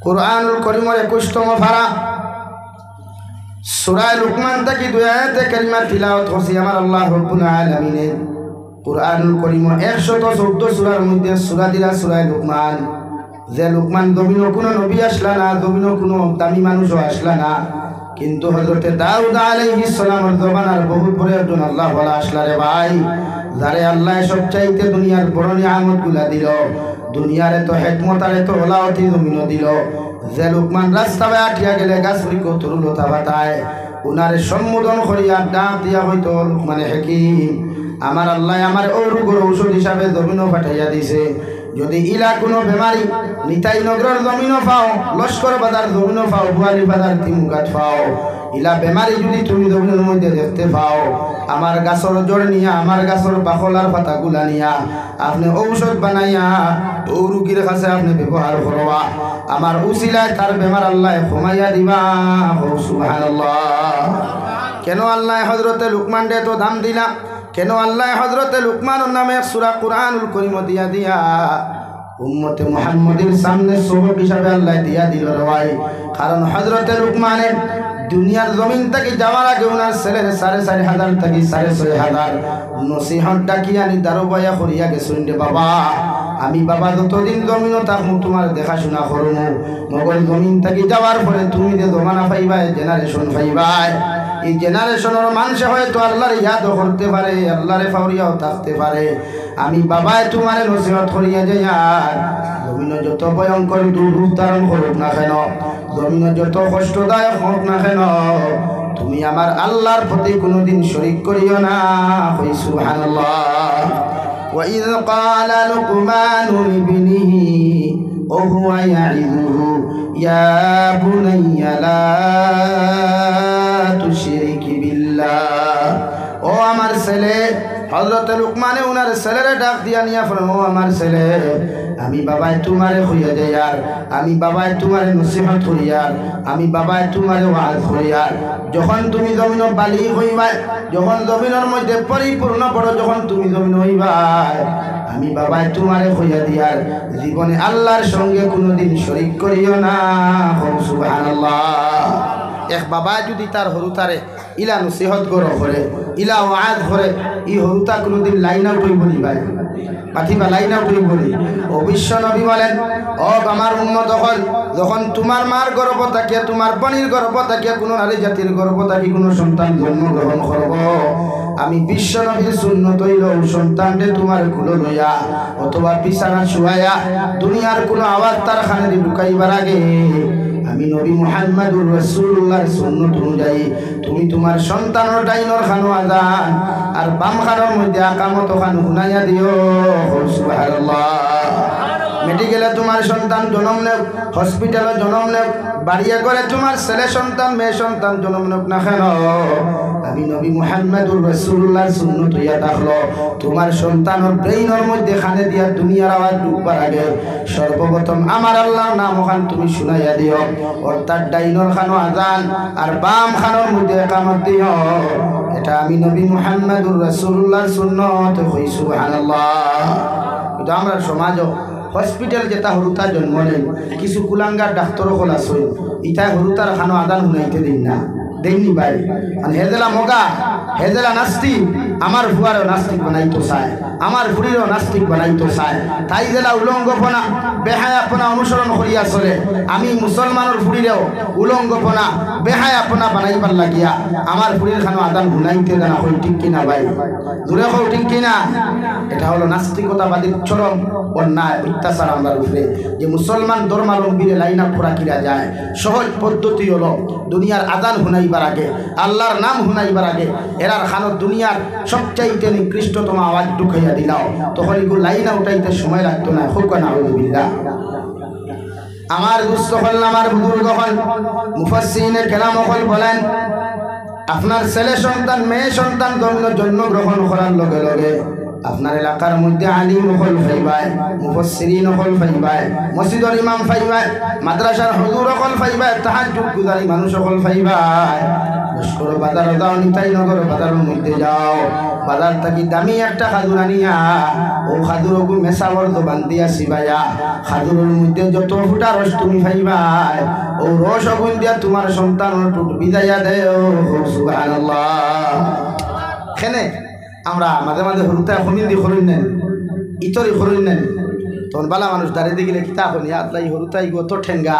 কুরআনুল কারীমের 21তম পারা সূরা লুকমান থেকে 2 আয়াতে কারিমা তিলাওয়াত করছি আমার আল্লাহ রাব্বুল আলামিন। কুরআনুল কারীমের 114 সূরার মধ্যে সূরা দিলা সূরা লুকমান। যে লুকমান জমিনও কোনো নবী আসলা না, জমিনও কোনো দামি মানুষও আসলা না, কিন্তু হযরতে দাউদ আলাইহিস সালামের জমানার বহুত বড় একজন আল্লাহ বলা আসলা রে ভাই, যারে আল্লাহ সবচাইতে দুনিয়ার বড় নিয়ামতগুলা দিল, দুনিয়ার এত হিকমত আর এত ওলাওয়াতি জমিনও দিল। যে লুকমান রাস্তায় আটিয়া গেলে গাছ বৃক্ষ তরুলতা বাতায়, উনারে সম্বোধন করিয়া ডাক দিয়া হইতো লুকমানে হাকিম, আমার আল্লাহ আমার রোগের ঔষধ হিসাবে জমিনও পাঠাইয়া দিছে। যদি ইলা কোনো বেমারি নিতাই নগরের জমিনও পাও, লস্কর বাজার জমিনও পাও, বুয়ালি বাজার তিমুঘাট পাও, ইলা বেমারি যদি তুমি জমিনের মধ্যে দেখতে পাও, আমার গাছর জড় নিয়া, আমার গাছর বাকলার পাতাগুলা নিয়া আপনি ঔষধ বানাইয়া ও রুগীর কাছে আপনি ব্যবহার করবা, আমার উসিলায় তার বেমার আল্লাহ কমাইয়া দিবা। সুবহানাল্লাহ। কেন আল্লাহ হযরতে লুকমানকে তো দাম দিলা? কেন আল্লাহ হযরতে লুকমানের নামে সূরা কুরআনুল কারীম দিয়া দিয়া উম্মতে মুহাম্মাদের সামনে সবক হিসাবে আল্লাহ দিয়া দিল রে ভাই। কারণ হযরতে লুকমানের দুনিয়ার জমিন থেকে যাওয়ার আগে ওনার ছেলের 4,500 থেকে 6,500 নসিহত ডাকিয়া নি দারোবায়া করিয়া গেছেন রে বাবা, আমি বাবা যতদিন জমিনও থাকবো তোমার দেখাশোনা করবো, মগল জমিন থেকে যাওয়ার পরে তুমি যে জমানা পাইবাই, জেনারেশন পাইবাই, এই জেনারেশনের মানুষে হয়তো আল্লাহর ইয়াদ করতে পারে, আল্লাহরে ফাউরিয়াও থাকতে পারে, আমি বাবায় তোমার নসিহত করিয়া যাই, আর জমিন যত ভয়ঙ্কর দুর্রূপ ধারণ করুক না কেন, জমিন যত কষ্টদায়ক হোক না কেন, তুমি আমার আল্লাহর প্রতি কোনোদিন শরীক করিও না। সুবহানাল্লাহ। وإذ قال لقمان لابنه وهو يعظه يا بني لا تشرك بالله। ও আমার ছেলে, হযরত লুকমানে ওনার ছেলেরে ডাক দিয়া নিয়া ফরমায়, ও আমার ছেলে, আমি বাবাই তোমারে হইয়া যাই, আর আমি বাবাই তোমারে নসিহত করিয়ার, আমি বাবাই তোমারে ওয়াজ করিয়ার, যখন তুমি জমিন বালি হইবাই, যখন জমিনের মধ্যে পরিপূর্ণ বড় যখন তুমি জমিন হইবাই, আমি বাবাই তোমারে হইয়া দিয়ার জীবনে আল্লাহর সঙ্গে কোনোদিন শরীক করিও না। সুবহানাল্লাহ। এক বাবা যদি তার হরুতারে ইলা নসিহত করে, ইলা ওয়াজ করে, ই হরুতা কোনোদিন লাইন আউট হইব নি ভাই, পাঠিবা লাইন আউট হইব নি? অবশ্য নবী বলেন, ও আমার উম্মত হল, যখন তোমার মার গর্ভ থাকিয়া, তোমার পানির গর্ভ থাকিয়া কোনো নারী জাতির গর্ভ থাকি কোনো সন্তান জন্মগ্রহণ করব, আমি বিশ্ব নবীর সুন্নত হইল সন্তানকে তোমার কুলো লইয়া অথবা বিছানা শুয়াইয়া দুনিয়ার কোনো আওয়াজ তার খানে ঢুকাইবার আগে আমি নবী মুহাম্মদুর রাসূলুল্লাহর সুন্নত অনুযায়ী তুমি তোমার সন্তানের ডাইনর খানো আযান আর বাম খানোর মধ্যে আকামত খান শুনাইয়া দিও। সুবহানাল্লাহ। মেডিকেলে তোমার সন্তান জন্ম নেক, হসপিটালে জন্ম নেক, বাড়িয়ে করে তোমার ছেলে সন্তান মেয়ে সন্তান জন্ম নেক না কেন, আমি নবী মুহাম্মদুর রাসূলুল্লাহর সুন্নত হইয়া থাকলো তোমার সন্তানের ব্রেইনের মধ্যে খানে দিয়া দুনিয়ার আওয়াজ ঢুকবার আগে সর্বপ্রথম আমার আল্লাহর নাম ওখান তুমি শুনাইয়া দিও, অর্থাৎ ডাইনর খানো আযান আর বাম খানোর মধ্যে একামত দিও। এটা আমি নবী মুহাম্মদুর রাসূলুল্লাহর সুন্নত হই। সুবহানাল্লাহ। কিন্তু আমরা সমাজও হসপিটাল যেটা হরুতা জন্ম নেই, কিছু কুলাঙ্গার ডাক্তারও কল আসই, ইটাই হরুতার খানো আদান শুনাইতে দিন না, দেননি ভাই, মানে হেজেলা মগা হেজেলা নাস্তিক, আমার ভুয়ারও নাস্তিক বানাইতো চায়, আমার ভুড়িরও নাস্তিক বানাইতো চায়, তাই জেলা উলঙ্গপনা বেহায়াপনা অনুসরণ করিয়া চলে, আমি মুসলমানের ভুড়িরেও উলঙ্গপনা বেহায়াপনা বানাইবার লাগিয়া আমার ভুড়ির খানো আদান শুনাইতে জানা হই, ঠিক কিনা ভাই? দূরে হও, ঠিক কিনা? এটা হলো নাস্তিকতাবাদীর চরম অন্যায় অত্যাচার আমরা উপরে, যে মুসলমান ধর্মাবলম্বীরে লাইন আপ করা কিরা যায়। সহজ পদ্ধতি হলো দুনিয়ার আদান শুনাইবার আগে, আল্লাহর নাম শুনাইবার আগে এরার খানো দুনিয়ার সবচাইতে নিকৃষ্টতম আওয়াজ ঢুকাইয়া দিলাও, তখন এগুলো লাইন উঠাইতে সময় লাগতো না। হোক না আউযুবিল্লাহ। আমার দুস্থ হল, আমার বুজুর্গ হল, মুফাসসিরিনে কেরাম হল বলেন, আপনার ছেলে সন্তান মেয়ে সন্তান জন্মগ্রহণ করার লগে লগে আপনার এলাকার মধ্যে আলিম হল ফাইবাই, মুফাসসিরিন হল ফাইবাই, মসজিদের ইমাম ফাইবাই, মাদ্রাসার হুজুর হল ফাইবাই, তাহাজ্জুদ গুজারি মানুষ হল ফাইবাই। লস্কর বাজার যাও, নিতাই নগর বাজারের মধ্যে যাও, বাজার থাকি দামি একটা খাদুর আনিয়া ও খাদুরকে মেসাবর দোকান দিয়া সিবাইয়া খাদুরের মধ্যে যত ফুটা রস তুমি পাইবাই ও রস অগুন দিয়া তোমার সন্তানের টুট বিদায়া দেও সুবহানাল্লাহ। খেনে আমরা মাঝে মাঝে হরুতা হমিন্দি হরুন নেন ইতরি হরুন নেন তখন বালা মানুষ দাঁড়িয়ে দেখিলে কিতা হল আতলাই হরুতা ইগো তো ঠেঙ্গা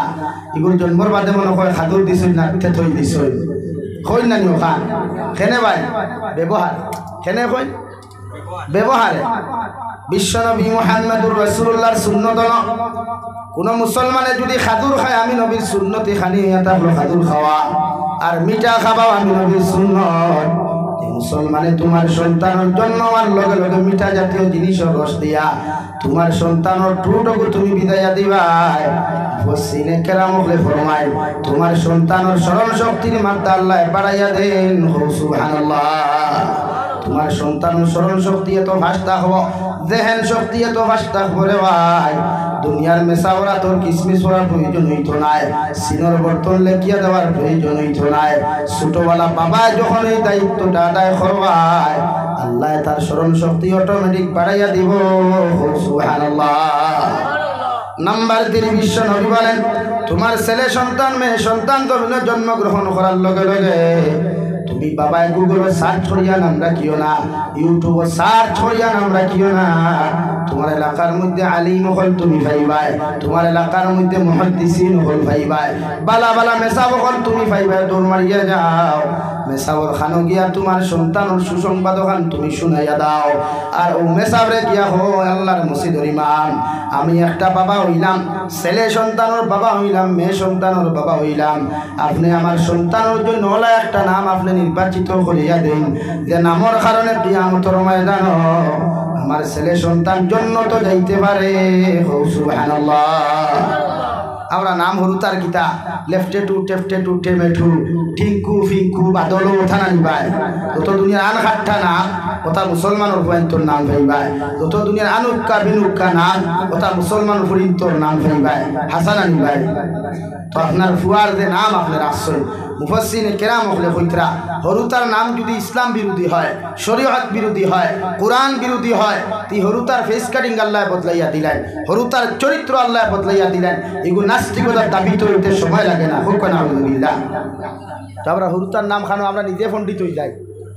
ইগুর জন্মর বাদে মনে হয় খাদুর দিছই না পিঠে থই দিছই কই না নিও খান খেনে ভাই ব্যবহার খেনে কই ব্যবহারে বিশ্বনবী মুহাম্মদুর রাসূলুল্লাহর সুন্নত কোন মুসলমানে যদি খাদুর খায় আমি নবীর সুন্নতি খানি এটা হলো খাদুর খাওয়া আর মিঠা খাওয়াও আমি নবীর সুন্নত। মুসলমানে তোমার সন্তানের জন্য আর লগে লগে মিঠা জাতীয় জিনিসের রস দিয়া তোমার সন্তানের টুটুকু তুমি বিদায়া দিবাই বসিনে কেরাম হলে ফরমায় তোমার সন্তানের স্মরণ শক্তির মাত্রা আল্লাহ বাড়াইয়া দেন সুবহানাল্লাহ। তোমার সন্তানের স্মরণ শক্তি এত ভাস্তা হব জেহেন শক্তি এত ভাস্তা করে ভাই দুনিয়ার মেসাওরা তোর কিসমিস হওয়ার প্রয়োজন হইত নাই সিনর বর্তন লেখিয়া দেওয়ার প্রয়োজন হইত নাই ছোটবেলা বাবা যখন এই দায়িত্বটা আদায় করবাই আল্লাহ তার স্মরণ শক্তি অটোমেটিক বাড়াইয়া দিব সুবহানাল্লাহ। নাম্বার 3 বিশ্ব নবী বলেন তোমার ছেলে সন্তান মেয়ে সন্তান জন্মগ্রহণ করার লগে লগে তুমি বাবা গুগলে সার্চ করিয়া নাম রাখিও না ইউটিউবে সার্চ করিয়া নাম রাখিও না তোমার এলাকার মধ্যে আলিম হল তুমি পাইবাই তোমার এলাকার মধ্যে মুহাদ্দিসিন হল পাইবাই বালা বালা মেসাব হল তুমি পাইবাই দৌড় মারিয়া যাও মেসাবর খানো গিয়া তোমার সন্তানের সুসংবাদ খান তুমি শুনাইয়া দাও আর ও মেসাবরে গিয়া হো আল্লাহর মসজিদের ইমাম আমি একটা বাবা হইলাম ছেলে সন্তানের বাবা হইলাম মেয়ে সন্তানের বাবা হইলাম আপনি আমার সন্তানের জন্য ওলা একটা নাম আপনি নির্বাচিত করিয়া দেন যে নামের কারণে কিয়ামতের ময়দানে আমার ছেলে সন্তান জন্য তো যাইতে পারে সুবহানাল্লাহ। আমরা নাম হরুতার গীতা লেফটে টু টেফটে টু টেমেঠু টিঙ্কু ফিঙ্কু বাদল ওঠা না নিবাই যত দুনিয়ার আন খাট্টা না ওটা মুসলমানের পরিন্তর নাম ভাইবাই যত দুনিয়ার আনুক্কা বিনুক্কা নাম ওটা মুসলমানের পরিন্তর নাম ভাইবাই হাসানা নিবাই তো আপনার ফুয়ার যে নাম আপনার আশ্রয় মুফাসসিনে কেরাম হলে কইতরা হরুতার নাম যদি ইসলাম বিরোধী হয় শরীয়ত বিরোধী হয় কোরআন বিরোধী হয় তি হরুতার ফেস কাটিং আল্লাহ বদলাইয়া দিলেন হরুতার চরিত্র আল্লাহ বদলাইয়া দিলেন এগুলো নাস্তিকতার দাবি তৈরিতে সময় লাগে না হোক না আলহামদুলিল্লাহ। তো আমরা হরুতার নাম খানো আমরা নিজে পণ্ডিত হয়ে যাই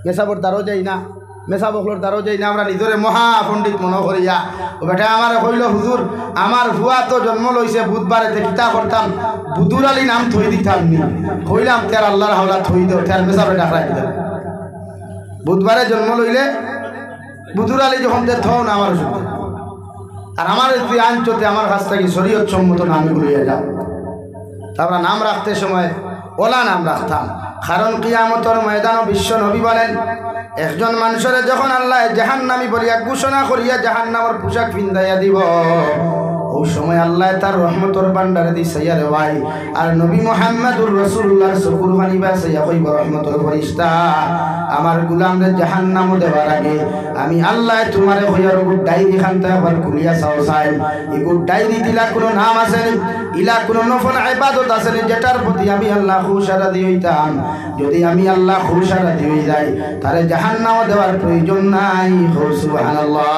মেসাবর দ্বারও যাই না মেসাবকলোর দ্বারও যাই না আমরা নিজরে মহা পণ্ডিত মনে করিয়া ও বেটা আমার কইল হুজুর আমার ভুয়া তো জন্ম লইছে বুধবারে কিতা করতাম বুধুর আলী নাম থই দিতাম নি কইলাম তার আল্লাহর হাওলা থই দেও তার মেসাবে ডাকরাই দিল বুধবারে জন্ম লইলে বুধুর আলী যখন থও না আমার আর আমার তুই আনচতে আমার কাছ থেকে শরীয়ত সম্মত নামগুলো যাও তারপর নাম রাখতে সময় ওলা নাম রাখতাম কারণ কিয়ামতের ময়দানে বিশ্ব নবী বলেন একজন মানুষের যখন আল্লাহ জাহান্নামী বলিয়া ঘোষণা করিয়া জাহান্নামের পোশাক পিন্দাইয়া দিব ওই সময় আল্লাহ তার রহমতের ভান্ডারে দিছাইয়া রে ভাই আর নবী মুহাম্মদুর রাসূলুল্লাহর চকুর পানি বাসাইয়া কইব রহমতের ফেরেশতা আমার গোলামরে জাহান্নাম দেওয়ার আগে আমি আল্লাহ তোমারে হইয়ার গুড ডায়েরি খানতে আবার খুলিয়া চাও চাই এই গুড ডায়েরি দিলা কোনো নাম আছে ইলা কোনো নফল ইবাদত আছে যেটার প্রতি আমি আল্লাহ খুশারা দিইতাম যদি আমি আল্লাহ খুশারা দিই যাই তারে জাহান্নাম দেওয়ার প্রয়োজন নাই সুবহানাল্লাহ।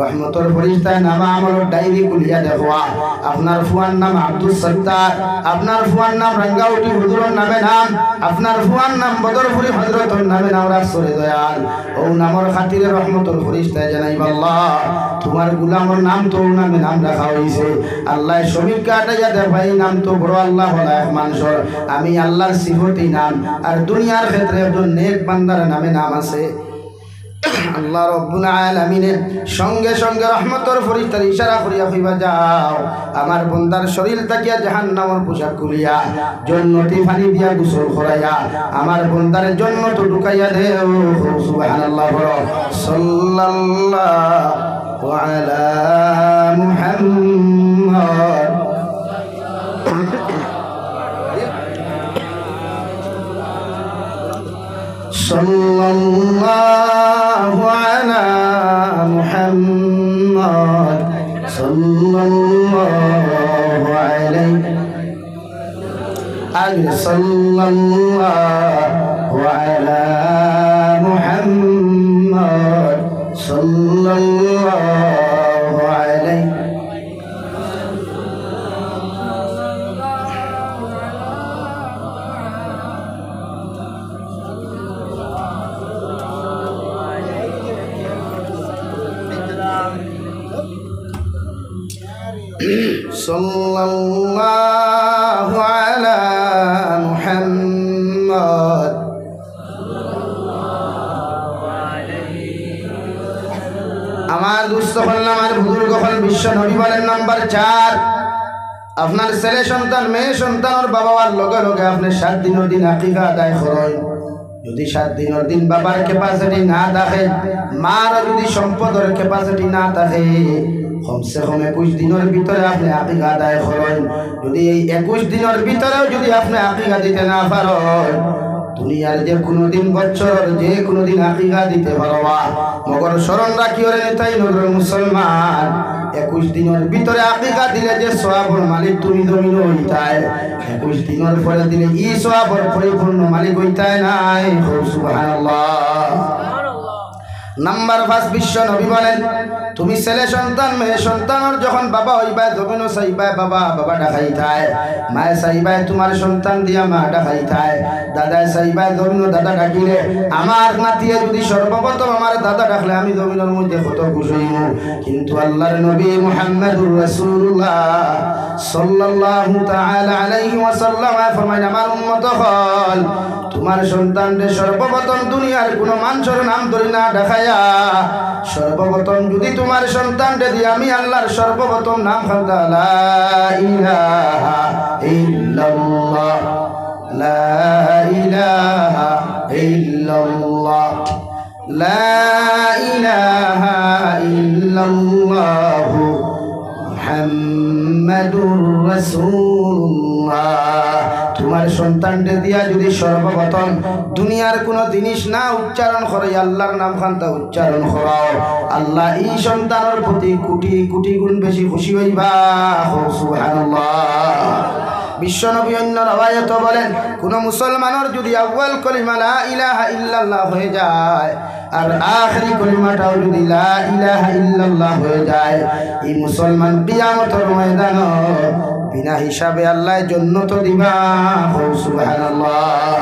রহমতর ফরিস্তায় নামা আমল ডায়েরি খুলিয়া দেখোয়া আপনার ফুয়ার নাম আব্দুল সত্তার আপনার ফুয়ার নাম রাঙ্গাউটি হুজুরের নামে নাম আপনার ফুয়ার নাম বদরপুরি হযরতের নামে নাম রাসূলের দয়াল ও নামর খাতিরে রহমতর ফরিস্তায় জানাইবা আল্লাহ তোমার গোলামের নাম তো নামে নাম রাখা হইছে আল্লাহ সমীক্ষা আটাইয়া দেখাই নাম তো বড় আল্লাহ হলা এক মানুষের আমি আল্লাহর সিফতি নাম আর দুনিয়ার ক্ষেত্রে একজন নেক বান্দার নামে নাম আছে আল্লাহ রব্বুল আলামিনের সঙ্গে সঙ্গে রহমতের ফরিস্তার ইশারা করিয়া কইবা যাও আমার বান্দার শরীর তাকিয়া জাহান্নামের পোশাক খুলিয়া জান্নাতি পানি দিয়া গোসল করাইয়া আমার বান্দার জান্নাত ঢুকাইয়া দেও সুবহানাল্লাহ সাল্লাল্লাহু আলা মুহাম্মদ সাল্লাল্লাহু আলা মুহাম্মদ সাল্লাল্লাহু আলাইহি আগে সাল্লাল্লাহু আলা মুহাম্মদ সাল্লাল্লাহু আলাইহি সাল্লাল্লাহু আলা মুহাম্মদ। আমার দুস্থ হল আমার বুজুর্গ হল বিশ্ব নবী বলেন নাম্বার 4, আপনার ছেলে সন্তান মেয়ে সন্তানের বাবার লগে লগে আপনি 7 দিনের দিন আকিকা আদায় করেন। যদি 7 দিনের দিন বাবার ক্যাপাসিটি না থাকে, মার যদি সম্পদের ক্যাপাসিটি না থাকে, কমসে কম 21 দিনের ভিতরে আপনি আকিকা আদায় করেন। যদি এই 21 দিনের ভিতরেও যদি আপনি আকিকা দিতে না পারেন, দুনিয়ার যে কোনো দিন বছর যে কোনো দিন আকিকা দিতে পারবা। মগর স্মরণ রাখিও রে তাই নগর মুসলমান, 21 দিনের ভিতরে আকিকা দিলে যে সওয়াবের মালিক তুমি জমিন হইতায়, 21 দিনের পরে দিলে ই সওয়াবের পরিপূর্ণ মালিক হইতায় নাই। সুবহানাল্লাহ। নাম্বার 5 বিশ্ব নবী বলেন, তুমি ছেলে সন্তান মেয়ে সন্তানের যখন বাবা হইবা জমিনও চাইবাই বাবা বাবা ডাকাইতায়, মায়ে চাইবাই তোমার সন্তান দিয়া মা ডাকাইতায়, দাদায় চাইবাই জমিনও দাদা ডাকিলে, আমার নাতিয়ে যদি সর্বপ্রথম আমার দাদা ডাকলে আমি জমিনের মধ্যে কত খুশি হইব। কিন্তু আল্লাহর নবী মুহাম্মদুর রাসূলুল্লাহ সাল্লাল্লাহু তাআলা আলাইহি ওয়াসাল্লাম ফরমায়, আমার উম্মত হল তোমার সন্তানকে সর্বপ্রথম দুনিয়ার কোনো মানুষের নাম ধরে না দেখায়া, সর্বপ্রথম যদি তোমার সন্তানকে দিয়ে আমি আল্লাহর সর্বপ্রথম নাম খালতা লা ইলাহা ইল্লাল্লাহ, লা ইলাহা ইল্লাল্লাহ, লা ইলাহা ইল্লাল্লাহ মুহাম্মাদুর রাসূলুল্লাহ। তোমার সন্তানকে দিয়া যদি সর্বপ্রথম দুনিয়ার কোনো জিনিস না উচ্চারণ করে আল্লাহর নাম খান্তা উচ্চারণ করাও, আল্লাহ এই সন্তানের প্রতি কোটি কোটি গুণ বেশি খুশি হইবা। সুবহানাল্লাহ। বিশ্বনবী অন্য রওয়ায়াত বলেন, কোন মুসলমানের যদি আউয়াল কলিমা লা ইলাহা ইল্লাল্লাহ হয়ে যায় আর আখরি কলিমাটাও যদি লা ইলাহা ইল্লাল্লাহ হয়ে যায়, এই মুসলমান কিয়ামতের ময়দানে বিনা হিসাবে আল্লাহ জান্নাত দিবা। সুবহানাল্লাহ।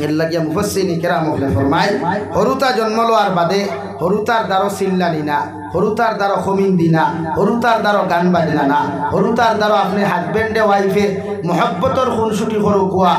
এর লাগিয়া মুফাসসিরিন কেরাম ফরমায়, হরুতা জন্ম লওয়ার বাদে হরুতার দ্বারা চিল্লানি না, হরুতার দ্বারা খমিন দিনা, হরুতার দ্বারা গান বাজনা না, হরুতার দ্বারা আপনি হাজবেন্ডে ওয়াইফে মহব্বতর খুনসুটি করো কুয়া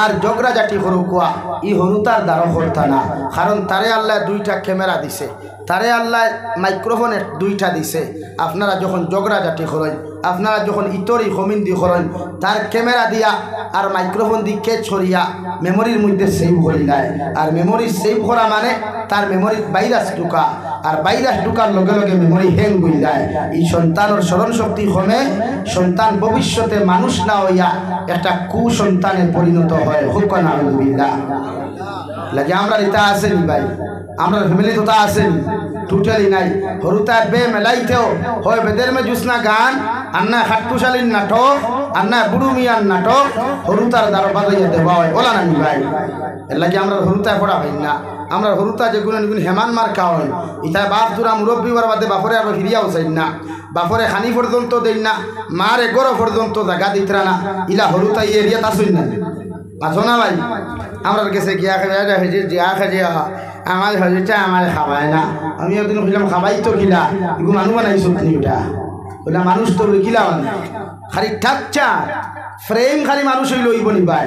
আর জগরা জাতি করো কুয়া, ই হরুতার দ্বারা করতা না। কারণ তারে আল্লাহ 2টা ক্যামেরা দিছে, তারে আল্লাহ মাইক্রোফোনে 2টা দিছে। আপনারা যখন জগরা জাতি করেন, আপনারা যখন ইতরি খমিন দি করেন, তার ক্যামেরা দিয়া আর মাইক্রোফোন দিয়ে কেচ ছড়িয়া মেমোরির মধ্যে সেভ করে দেয়। আর মেমোরি সেভ করা মানে তার মেমোরি ভাইরাস ঢুকা, আর ভাইরাস ঢুকার লগে লগে মেমোরি হ্যাং হয়ে যায়। এই সন্তানের স্মরণ শক্তি কমে, সন্তান ভবিষ্যতে মানুষ না হইয়া একটা কুসন্তানে পরিণত হয়। হুকনা আলহামদুলিল্লাহ। লাগে আমরা এটা আসেনি ভাই, আমরা ফ্যামিলি তো তা আসেনি, টোটালি নাই। হরুতা বে মেলাইতেও হয় বেদের মে জুসনা গান, আর না খাট্টুশালীর নাটক, আর না বুড়ু মিয়ার নাটক, হরুতার দ্বারা বাজাইয়া দেওয়া হয়। ওলা নানি ভাই, এর লাগে আমরা হরুতায় পড়া হয় না। আমরা হরুতা যেগুলো নিগুন হেমান মার খাওয়া হয়, ইটা বাপ জোড়া মুরব্বী হওয়ার বাদে বাপরে আবার ফিরিয়াও চাই না, বাপরে খানি পর্যন্ত দেন না, মার এগরো পর্যন্ত জায়গা দিতরা না। ইলা হরুতা এই এরিয়াত আসুন না, আসো না ভাই। আমরা কাছে গিয়া খেয়ে জিয়া খেয়ে আমার হজরটা আমার খাবায় না। আমি একদিন বললাম খাবাই তো খিলা, এগুলো মানুষ বানাইছো তুমি, ওটা বললাম মানুষ তো খিলা মানে খালি ঠাকচা ফ্রেম খালি মানুষ হইল ওই বলি ভাই।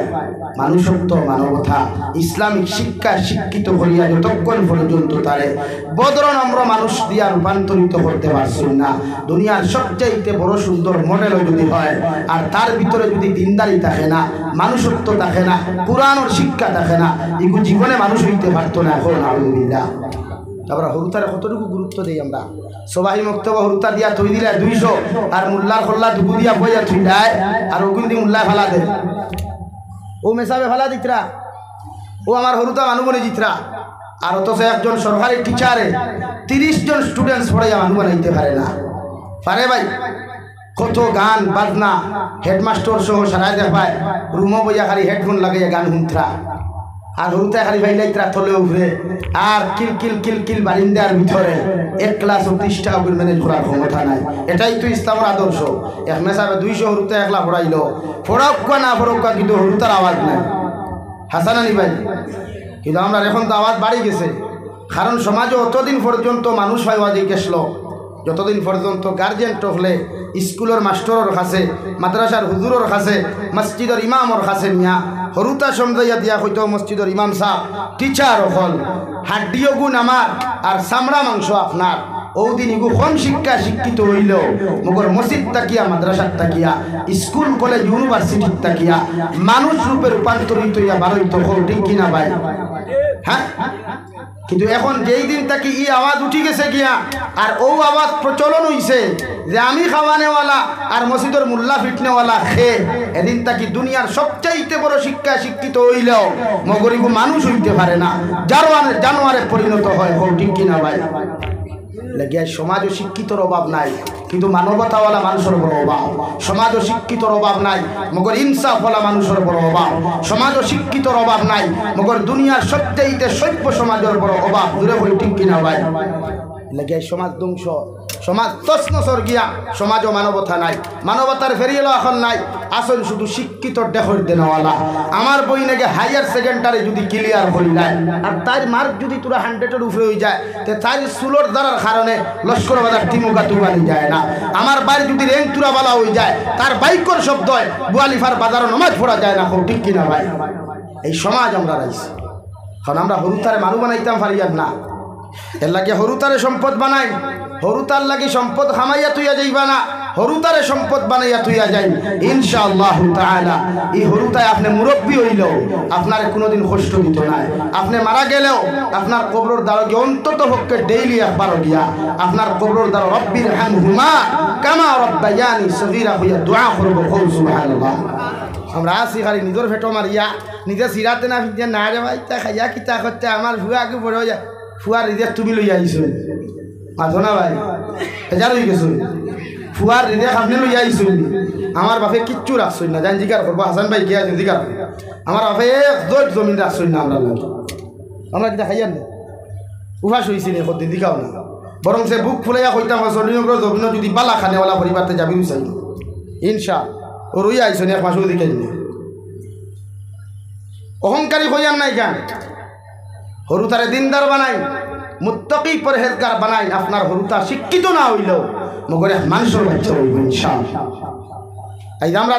মানুষত্ব মানবতা ইসলামিক শিক্ষা শিক্ষিত করিয়া যতক্ষণ পর্যন্ত তারে বদর নম্র মানুষ দিয়া রূপান্তরিত করতে পারছেন না, দুনিয়ার সবচাইতে বড় সুন্দর মডেলও যদি হয় আর তার ভিতরে যদি দিনদারি থাকে না, মানুষত্ব থাকে না, পুরানোর শিক্ষা থাকে না, এগুলো জীবনে মানুষ হইতে পারতো না। এখন আলহামদুলিল্লাহ। তারপরে হরুতারে কতটুকু গুরুত্ব দিই আমরা। সবাই মক্তব্য হরুতা দিয়া থই দিলে 200 আর মুল্লার খোল্লা দুগু দিয়া বইয়া থুই দেয়, আর ওগুন দিয়ে মুল্লায় ফালা দেয়, ও মেসাবে ফালা দিতরা, ও আমার হরুতা মানুষ বলে জিতরা। আর অথচ একজন সরকারি টিচারে 30 জন স্টুডেন্টস পড়াইয়া মানুষ বানাইতে পারে না। পারে ভাই? কত গান বাজনা হেডমাস্টার সহ সারাই দেখায়, রুমো বইয়া খালি হেডফোন লাগাইয়া গান শুনতরা। আর হরুতায় খালি ভাইলাই ত্রা থলে উঠে আর কিল কিল কিল কিল বারিন্দার ভিতরে এক ক্লাস 30 টাকা করে ম্যানেজ করার ক্ষমতা নাই। এটাই তো ইসলামের আদর্শ। এক মেসাবে 200 হরুতে একলা ফোড়াইল, ফোড়াক্কা না ফোড়াক্কা, কিন্তু হরুতার আওয়াজ নাই। হাসান আলী ভাই, কিন্তু আমরা এখন তো আওয়াজ বাড়ি গেছে, কারণ সমাজে অতদিন পর্যন্ত মানুষ হওয়া গেছিল যতদিন পর্যন্ত গার্জেন টকলে স্কুলের মাস্টরের কাছে, মাদ্রাসার হুজুরের কাছে, মসজিদের ইমামর কাছে নিয়া হরুতা সমঝাইয়া দিয়া হইতো মসজিদের ইমাম সাহেব টিচার হল হাড্ডিও গুণ আমার আর চামড়া মাংস আপনার। ওদিন ইগু কম শিক্ষা শিক্ষিত হইল মগর মসজিদ তাকিয়া, মাদ্রাসার তাকিয়া, স্কুল কলেজ ইউনিভার্সিটির তাকিয়া মানুষ রূপে রূপান্তরিত হইয়া বারোইত হল, ঠিক কিনা ভাই? হ্যাঁ, কিন্তু এখন যেই দিন তাকি ই আওয়াজ উঠি গেছে গিয়া আর ও আওয়াজ প্রচলন হইছে যে আমি খাওয়ানেওয়ালা আর মসজিদের মুল্লা ফিটনেওয়ালা খে, এদিন তাকি দুনিয়ার সবচাইতে বড় শিক্ষা শিক্ষিত হইলেও মগরিবু মানুষ হইতে পারে না, জানোয়ারে পরিণত হয়। ঠিক কিনা ভাই? লাগিয়া সমাজ ও শিক্ষিতর অভাব নাই, কিন্তু মানবতাওয়ালা মানুষের বড় অভাব। সমাজ ও শিক্ষিতর অভাব নাই, মগর ইনসাফওয়ালা মানুষের বড় অভাব। সমাজ ও শিক্ষিতর অভাব নাই, মগর দুনিয়ার সবচাইতে সভ্য সমাজের বড় অভাব। দূরে বলি ঠিক কিনা ভাই? লাগিয়া সমাজ ধ্বংস, সমাজ তছনছর গিয়া, সমাজ ও মানবতা নাই, মানবতার ফেরিয়েলো এখন নাই। আসল শুধু শিক্ষিত ডেহর দেনওয়ালা। আমার বই নাকি হায়ার সেকেন্ডারি যদি ক্লিয়ার হই নাই আর তার মার্ক যদি তোরা 100-এর উপরে হয়ে যায়, তো তার সুলোর দ্বারার কারণে লস্কর বাজার টিমুকা তুবানি যায় না। আমার বাইরে যদি র্যাঙ্ক তুরা বালা হয়ে যায়, তার বাইকর শব্দ হয় বুয়ালিফার বাজারও নমাজ পড়া যায় না। ঠিক কিনা ভাই? এই সমাজ আমরা রাইছি। কারণ আমরা হরুতারে মানুষ বানাইতাম পারিয়ার না, এর লাগে হরুতারে সম্পদ বানাই। হরুতার লাগে সম্পদ খামাইয়া তুইয়া যাইবা না, হরুতারে সম্পদ বানাইয়া তুইয়া যাই ইনশাআল্লাহ তাআলা। এই হরুতায় আপনি মুরব্বী হইলেও আপনার কোনোদিন কষ্ট দিত না। আপনি মারা গেলেও আপনার কবরের দ্বারে অন্তত পক্ষে ডেইলি একবার গিয়া আপনার কবরের দ্বারা রব্বির হামহুমা কামা রব্বায়ানি সগীরা হইয়া দোয়া করব। সুবহানাল্লাহ। আমরা আসি খালি নিজের ভেটো মারিয়া নিজে সিরাতে না ফিরিয়া না রে ভাই তা খাইয়া কিতা করতে আমার ভুয়া আগে বড় হয়ে যায়। ফুয়ার রিদেক তুমি লইয়া আইছো মাথো না ভাই, হেজার হয়ে গেছো। ফুয়ার রিদেক আপনি লইয়া আইছো, আমার বাপে কিচ্ছু রাখছই না। জান জিকার করবো হাসান ভাই কে আছে জিকার, আমার বাপে একদম জমিন রাখছই না। আমরা কিতা খাইয়ার না উহাস হয়েছি নে কদিন দিকাও না, বরং সে বুক ফুলাইয়া কইতাম চলিনগ্র জমিন যদি বালা খানেওয়ালা পরিবারতে যাবি চাই ইনশা ও রইয়া আইছো এক মাসও দিকাই নে। অহংকারী হইয়ার নাই কেন? হরুতারে দিনদার বানাই, মুত্তাকি পরহেজগার বানাই। আপনার হরুতা শিক্ষিত না হইলেও মগরে মানুষের বাচ্চা হইব ইনশাআল্লাহ। এই আমরা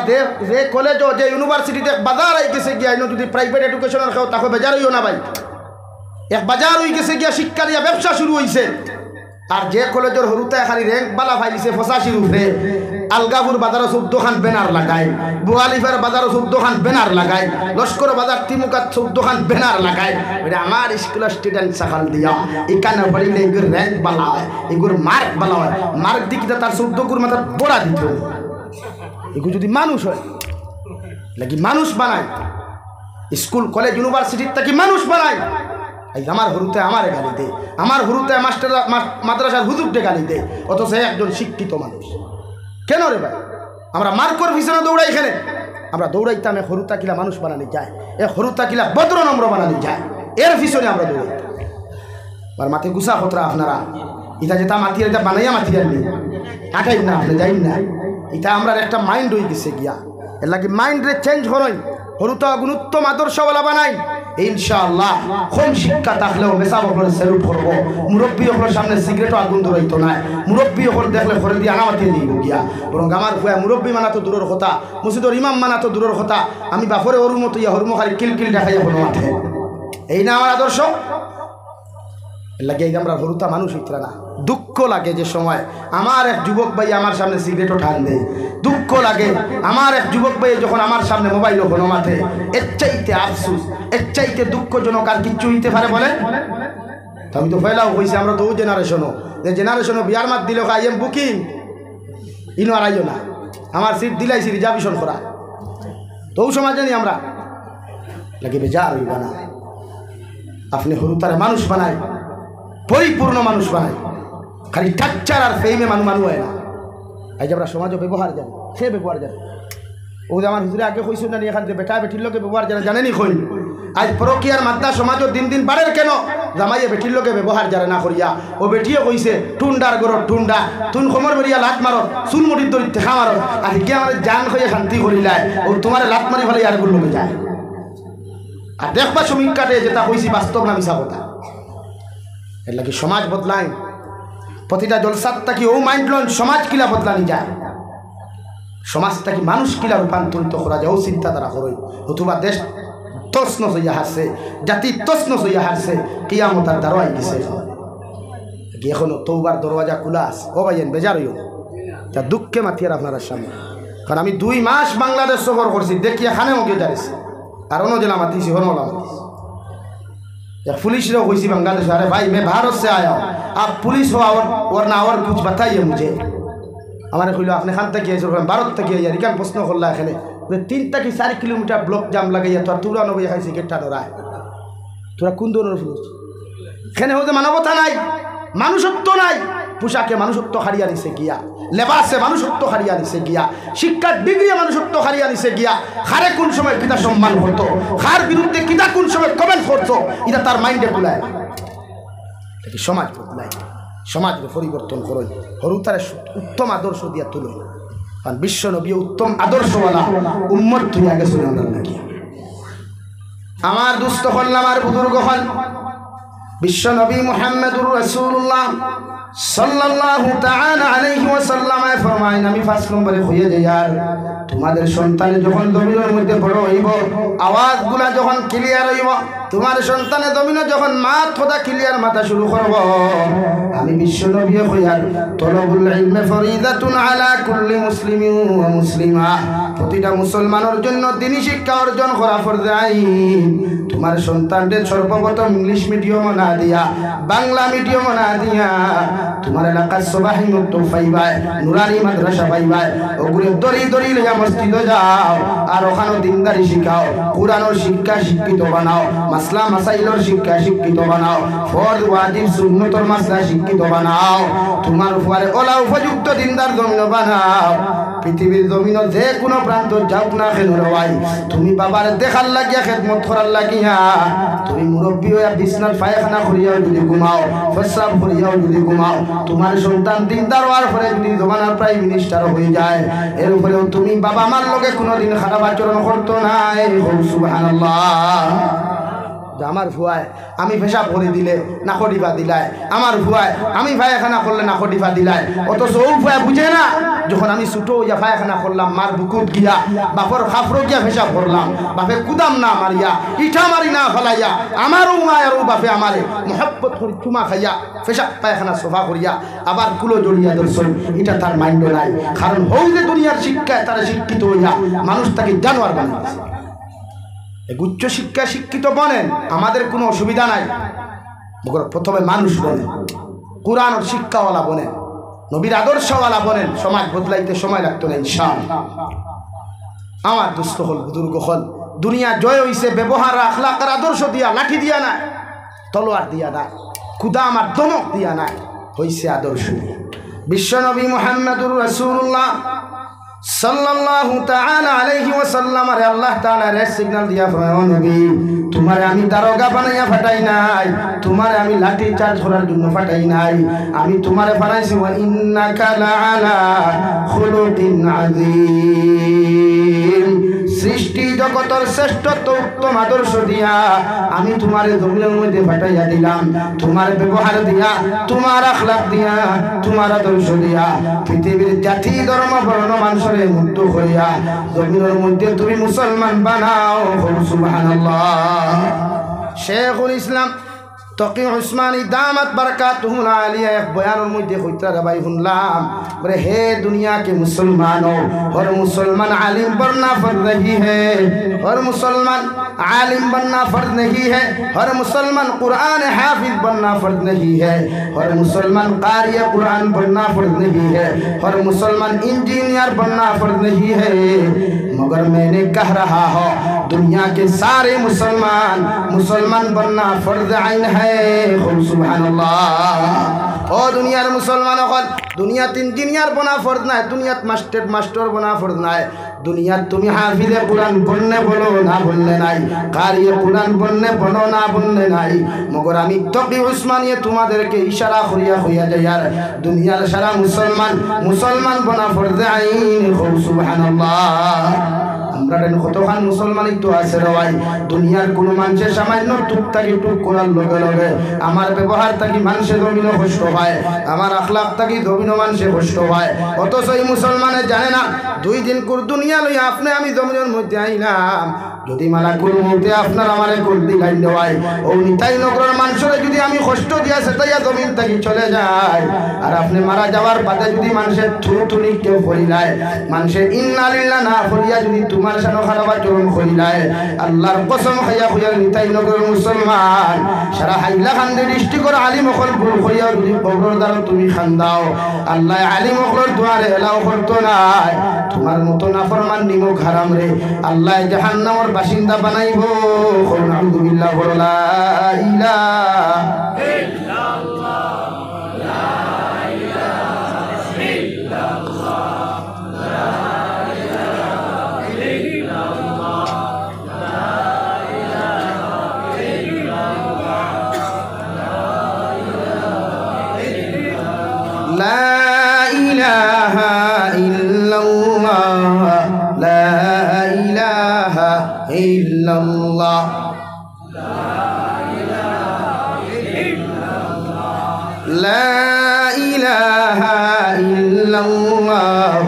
যে কলেজ যে ইউনিভার্সিটিতে বাজার আই গেছে গিয়া, যদি প্রাইভেট এডুকেশনের খাও তাকে বেজার হইও না ভাই। এক বাজার হয়ে গেছে গিয়া, শিক্ষা দিয়া ব্যবসা শুরু হয়েছে। আর যে কলেজের হরুতায় খালি র্যাঙ্ক বালা ফাইলিছে 85 উপরে, আলগাপুর বাজারও 14 খান ব্যানার লাগায়, বুয়ালিফার বাজারও 14 খান ব্যানার লাগায়, লস্কর বাজার তিমুকাত 14 খান ব্যানার লাগায়। আমার স্কুলের স্টুডেন্ট সকাল দিয়া এখানে পড়িলে এগুর র্যাঙ্ক বালা হয়, এগুর মার্ক বালা হয়। মার্ক দিকে তার 14 গুর মাথার বোড়া দিত। এগুলো যদি মানুষ হয় নাকি মানুষ বানায়, স্কুল কলেজ ইউনিভার্সিটির থেকে মানুষ বানায়। এই আমার হরুতে আমার গালি দে, আমার হরুতে মাস্টার মাদ্রাসার হুজুরকে গালি দে, অথচ একজন শিক্ষিত মানুষ। কেন রে ভাই? আমরা মার্কর পিছনে দৌড়াই। এখানে আমরা দৌড়াইতাম এ হরুতা কিলা মানুষ বানানি যায়, এ হরুতা কিলা ভদ্র নম্র বানানি যায়, এর পিছনে আমরা দৌড়াইতাম। আর মাথে গুসা হতরা আপনারা এটা যেটা মাথিয়ে এটা বানাইয়া মাথিয়ে নেই আটাই না, আপনি যাই না। এটা আমরা একটা মাইন্ড হয়ে গেছে গিয়া, এর লাগে মাইন্ডে চেঞ্জ করই, হরুতা গুণোত্তম আদর্শওয়ালা বানাই ইনশাআল্লাহ। কম শিক্ষা থাকলেও মেসা বকলে সেলুট করবো। মুরব্বী ওপরের সামনে সিগারেটও আগুন ধরাইতো না, মুরব্বী ওপর দেখলে ঘরে দিয়ে আনামাতিয়ে দিব গিয়া। বরং আমার ফুয়া মুরব্বী মানা তো দূরের কথা, মসজিদের ইমাম মানা তো দূরের কথা, আমি বাপরে হরুর মতো ইয়া হরুম খালি কিলকিল দেখাইয়া কোনো মাঠে। এই না আমার আদর্শ? লাগে আমরা হরুতা মানুষ হইতরা না। দুঃখ লাগে যে সময় আমার এক যুবক ভাই আমার সামনে সিগারেটও ঠান দেয়, দুঃখ লাগে আমার এক যুবক ভাই যখন আমার সামনে মোবাইল ওখানে মাঠে। এর চাইতে আফসুস, এর চাইতে দুঃখজনক আর কিচ্ছু হইতে পারে বলেন? আমি তো ফেলাও হয়েছি, আমরা তো ও জেনারেশনও, যে জেনারেশনও বিয়ার মাত দিল আই এম বুকিং ইনো আর আইও না, আমার সিট দিলাইছি রিজার্ভেশন করা। তো সমাজ জানি আমরা লাগে বেজার হইবা না। আপনি হরুতারে মানুষ বানায়, পরিপূর্ণ মানুষ বানায়, খালি টাচ্চার আর ফেমে মানুষ হয় না। এই যে আমরা সমাজও ব্যবহার জানি, সে ব্যবহার জানি। ও যে আমার হুজুরে আগে কইছিল না এখান থেকে বেটা বেটির লোকে ব্যবহার জানে, জানেনি কই আজ পরকিয়ার মাত্রা সমাজত দিন দিন বাড়ের কেন? জামাইয়ে বেটির লোকে ব্যবহার যারা না করিয়া ও বেটিয়ে কইছে টুন্ডার গরর টুন্ডা তুন খমর বেরিয়া লাত মারো চুল মুড়ির দরি দেখা মারো আর কি আমার জান হয়ে শান্তি করিলায় ও তোমার লাত মারি ফেলে আর গুলো লোকে যায়। আর দেখবা সমীক্ষাতে যেটা কইছি বাস্তব না মিছা কথা। এর লাগি সমাজ বদলাই প্রতিটা জলসাত থাকি ও মাইন্ড লন সমাজ কিলা বদলানি যায়, সমাজটাকে মানুষ কিলা রূপান্তরিত করা যায় ও চিন্তাধারা করই। অথবা দেশ তছনছ হইয়া হারছে, জাতি তছনছ হইয়া হারছে, কিয়ামতার দ্বারাই গেছে। এখনো তৌবার দরওয়াজা খোলা আছে। ও ভাইয়েন বেজার হইও তা দুঃখে মাতিয়ার আপনার সামনে। কারণ আমি 2 মাস বাংলাদেশ সফর করছি, দেখি এখানে মুখে দাঁড়িয়েছি আর অন্য জেলা মাতিছি হনলা মাতিছি। पुलिस वैसी बंगाल से, अरे भाई मैं भारत से आया हूँ, आप पुलिस हो और ना और कुछ बताइए मुझे। हमारे खुलो आपने खान तक किया भारत तक किया यार क्या प्रश्न खोल रहा है खेले 3 तक 4 किलोमीटर ब्लॉक जाम लगे तो तुरा नबे खाई सिगरेट टानो रहा है তোরা কোন ধরনের পুলিশ? এখানে হতে মানবতা নাই, মানুষত্ব নাই। পোশাকে মানুষত্ব হারিয়ে নিছে গিয়া, লেবাসে মানুষত্ব হারিয়ে নিছে গিয়া, শিক্ষার ডিগ্রি মানুষত্ব হারিয়ে নিছে গিয়া। হারে কোন সময় কিতা সম্মান করতো, হার বিরুদ্ধে কিতা কোন সময় কমেন্ট করতো, এটা তার মাইন্ডে কুলায়। সমাজ বদলায়, সমাজকে পরিবর্তন করো, হরুতারে উত্তম আদর্শ দিয়া তুলো। কারণ বিশ্ব নবী উত্তম আদর্শওয়ালা উম্মত তুই আগে শুনে নাকি আমার দুস্থ হল আমার বুজুর্গ হল বিশ্ব নবী মুহাম্মদুর রাসূলুল্লাহ সাল্লাল্লাহু তাআলা আলাইহি ওয়াসাল্লাম ফরমায়েন, আমি 5 নম্বরে হয়ে যাই আর তোমাদের সন্তান যখন জমিনের মধ্যে বড় হইব, আওয়াজগুলা যখন ক্লিয়ার হইব, তোমার সন্তানের জমিনে যখন মাথা ক্লিয়ার মাথা শুরু করব, আমি বিশ্ব নবী হইয়ার তলবুল ইলমে ফরিদাতুন আলা কুল্লি মুসলিমিন ওয়া মুসলিমা, প্রতিটা মুসলমানের জন্য দ্বীনি শিক্ষা অর্জন করা ফরজ আইন। তোমার সন্তানদের সর্বপ্রথম ইংলিশ মিডিয়াম না দিয়া বাংলা মিডিয়াম না দিয়া তোমার এলাকার সবাই মুক্ত পাইবাই, নুরানি মাদ্রাসা পাইবাই, ওগুলো দড়ি দড়ি লইয়া মসজিদে যাও আর ওখানে দিনদারি শিখাও, কোরআনের শিক্ষা শিক্ষিত বানাও, মাসলা মাসাইলের শিক্ষা শিক্ষিত বানাও, ফরজ ওয়াজিব সুন্নতের মাসলা শিক্ষিত বানাও। তোমার উপরে ওলা উপযুক্ত দিনদার জমিন বানাও। পৃথিবীর জমিন যে কোনো প্রান্ত যাও না কেন ভাই, তুমি বাবার দেখার লাগিয়া খেদমত করার লাগিয়া তুমি মুরব্বী হইয়া বিছনার পায়খানা করিয়াও যদি ঘুমাও, প্রস্রাব করিয়াও যদি ঘুমাও, তোমার সন্তান দিনদার হওয়ার পরে যদি জমানার প্রাইম মিনিস্টার হয়ে যায়, এর উপরেও তুমি বাবা মার লগে কোনোদিন খারাপ আচরণ করতো না। সুবহানাল্লাহ। আমার ভুয়ায় আমি পেশাব করে দিলে নাকডিফা দিলায়, আমার ভুয়ায় আমি পায়খানা করলে নাকডিফা দিলায়, অথচ ও ভুয়া বুঝে না যখন আমি ছোটো ইয়া পায়খানা করলাম মার বুকুত গিয়া বাপর খাফরো গিয়া পেশাব করলাম, বাপে কুদাম না মারিয়া ইঠা মারি না ফেলাইয়া আমারও মায়ের বাপে আমারে মহব্বত করি চুমা খাইয়া পেশাব পায়খানা সোফা করিয়া আবার কুলো জড়িয়া দর্শন, এটা তার মাইন্ডে নাই। কারণ হৌ যে দুনিয়ার শিক্ষায় তারা শিক্ষিত হইয়া মানুষ তাকে জানোয়ার বানিয়েছে। উচ্চ শিক্ষা শিক্ষিত বনেন আমাদের কোনো অসুবিধা নাই, প্রথমে মানুষ বনেন, কোরআন শিক্ষাওয়ালা বনেন, নবীর আদর্শওয়ালা বনেন, সমাজ বদলাইতে সময় লাগতো না ইনশাআল্লাহ। আমার দুস্থ হল বুজুর্গ হল দুনিয়া জয় হইছে ব্যবহার আখলাকের আদর্শ দিয়া, লাঠি দিয়া না, তলোয়ার দিয়া না, কুদাম আর দমক দিয়া না, হইছে আদর্শ। বিশ্ব নবী মুহাম্মদুর রাসূলুল্লাহ সাল্লাল্লাহু তাআলা আলাইহি ওয়াসাল্লাম আরে আল্লাহ তাআলা রেড সিগন্যাল দিয়া ফরমায়, নবী তোমারে আমি দারোগা বানাইয়া ফাটাই নাই, তোমারে আমি লাঠি চার্জ করার জন্য ফাটাই নাই, আমি তোমারে বানাইছি ওয়া ইন্নাকা লাআলা খুলুকিন আযীম, সৃষ্টি জগতের শ্রেষ্ঠত্ব উত্তম আদর্শ দিয়া আমি তোমারে জমিনের মধ্যে ফাটাইয়া দিলাম, তোমার ব্যবহার দিয়া, তোমার আখলাক দিয়া, তোমার আদর্শ দিয়া পৃথিবীর জাতি ধর্ম বর্ণ মানুষরে মুক্ত হইয়া জমিনের মধ্যে তুমি মুসলমান বানাও। সুবহানাল্লাহ। শেখুল ইসলাম তকি উসমানী দামাত বারাকাতুহু আলিয়া এক বয়ানের মধ্যে কইতা রে ভাই শুনলাম বলে হে दुनिया के मुसलमानों, हर मुसलमान आलिम बनना फर्ज नहीं है, हर मुसलमान आलिम बनना फर्ज नहीं है, हर मुसलमान कुरान हाफिज बनना फर्ज नहीं है, हर मुसलमान कारी कुरान बनना फर्ज नहीं है, हर मुसलमान इंजीनियर बनना फर्ज नहीं है, मगर मैंने कह रहा हूँ दुनिया के सारे मुसलमान बनना फर्ज आइन है। सुबहानल्लाह। ओ दुनियार मुसलमान दुनियात इंजीनियर बना फर्ज ना है, दुनियात मास्टर बना फर्ज ना है, দুনিয়ার তুমি হাফিজে কোরআন বললে বলো না বললে নাই, কারিয়ে কোরআন বললে বলো না বললে নাই, মগর আমি তকি উসমানিয়ে তোমাদেরকে ইশারা করিয়া হইয়া যাই আর দুনিয়ার সারা মুসলমান বনা ফরজে আইন সুবহানাল্লাহ। আমরা কতখান মুসলমানই তো আছে রে ভাই, দুনিয়ার কোনো মানুষের সামান্য টুক থাকি টুক করার লগে লগে আমার ব্যবহার থাকি মানুষে জমিনও কষ্ট হয়, আমার আখলাক থাকি জমিনও মানুষে কষ্ট হয়। অথচ এই মুসলমানে জানে না 2 দিন কুর দুনিয়া লইয়া আপনি আমি জমিনের মধ্যে আইলাম, যদি মালাকুল মউতে আপনার আমারে কুল দিলাই দেওয়াই ও নিতাই নগরের মানুষরে যদি আমি কষ্ট দিয়া সেটাইয়া জমিন থাকি চলে যায়, আর আপনি মারা যাওয়ার বাদে যদি মানুষের থুতুনি কেউ করিলায়, মানুষের ইন্না লিল্লাহ না করিয়া যদি তোমার সানো খারাপ আচরণ করিলায়, আল্লাহর কসম খাইয়া কইয়া নিতাই নগরের মুসলমান সারা হাইলা খান্দে ডিস্ট্রিক্টর আলিম অকল ভুল করিয়া যদি কবর দ্বারা তুমি খান্দাও, আল্লাহ আলিম অকলের দুয়ারে এলাও করতো নাই, তোমার মতো নাফরমান নিমক হারাম রে আল্লাহ জাহান্নামের বাসিন্দা বানাইব। আলহামদুলিল্লাহ বলো লা ইলাহা ইল্লাল্লাহ, লা ইলাহা ইল্লাল্লাহ, লা ইলাহা ইল্লাল্লাহ, লা ইলাহা ইল্লাল্লাহ, লা ইলাহা ইল্লাল্লাহ, লা ইলাহা ইল্লাল্লাহ, লা ইলাহা ইল্লাল্লাহ,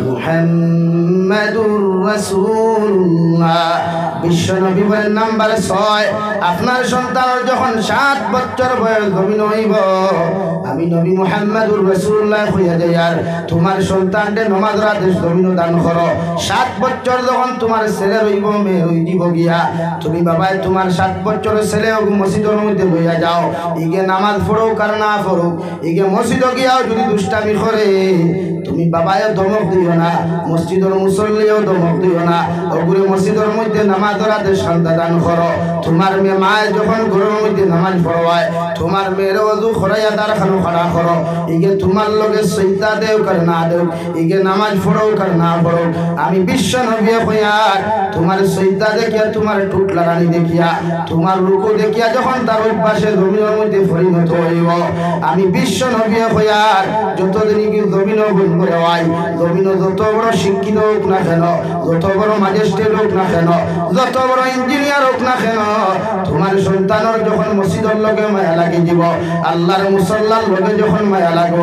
মুহাম্মাদুর রাসূলুল্লাহ। বিশ্বনবী বলেন নাম্বার 6, আপনার সন্তানের যখন 7 বছর বয়স জমিন হইব, আমি নবী মুহাম্মাদুর রাসূলুল্লাহ হইয়া যাই আর তোমার সন্তানকে নামাজের আদেশ জমিন দান করো। 7 বছর যখন তোমার ছেলে হইব মেয়ে হইব গিয়া তুমি বাবাই তোমার 7 বছরের ছেলে মসজিদের মধ্যে লইয়া যাও, ইগে নামাজ পড়ুক আর না পড়ুক, ইগে মসজিদে গিয়াও যদি দুষ্টামি করে তুমি বাবায়ও ধমক দিও না, মসজিদের মুসল্লিও ধমক দিও না, ওগুলো মসজিদের মধ্যে নামাজের আদেশ দান করো। তোমার মেয়ে মায় যখন ঘরের মধ্যে নামাজ পড়ায় তোমার মেয়ের ওযু খরাইয়া তার খানো খড়া করো, ইগে তোমার লগে সইদা দেও কর না দেও, ইগে নামাজ পড়ো কর না পড়ো, আমি বিশ্ব নবী হইয়ার তোমার সইদা দেখিয়া তোমার টুকলা রানী দেখিয়া তোমার রুকু দেখিয়া যখন তার অভ্যাসে জমিনের মধ্যে পরিণত হইব, আমি বিশ্ব নবী হইয়ার যতদিন কি জমিন গুণ করে হয়, জমিন যত বড় শিক্ষিত হোক না কেন, যত বড় ম্যাজিস্ট্রেট হোক না কেন, যত বড় ইঞ্জিনিয়ার হোক না কেন, তোমার সন্তানের যখন মসজিদের লগে মায়া লাগি দিব, আল্লাহর মুসল্লার লগে যখন মায়া লাগব,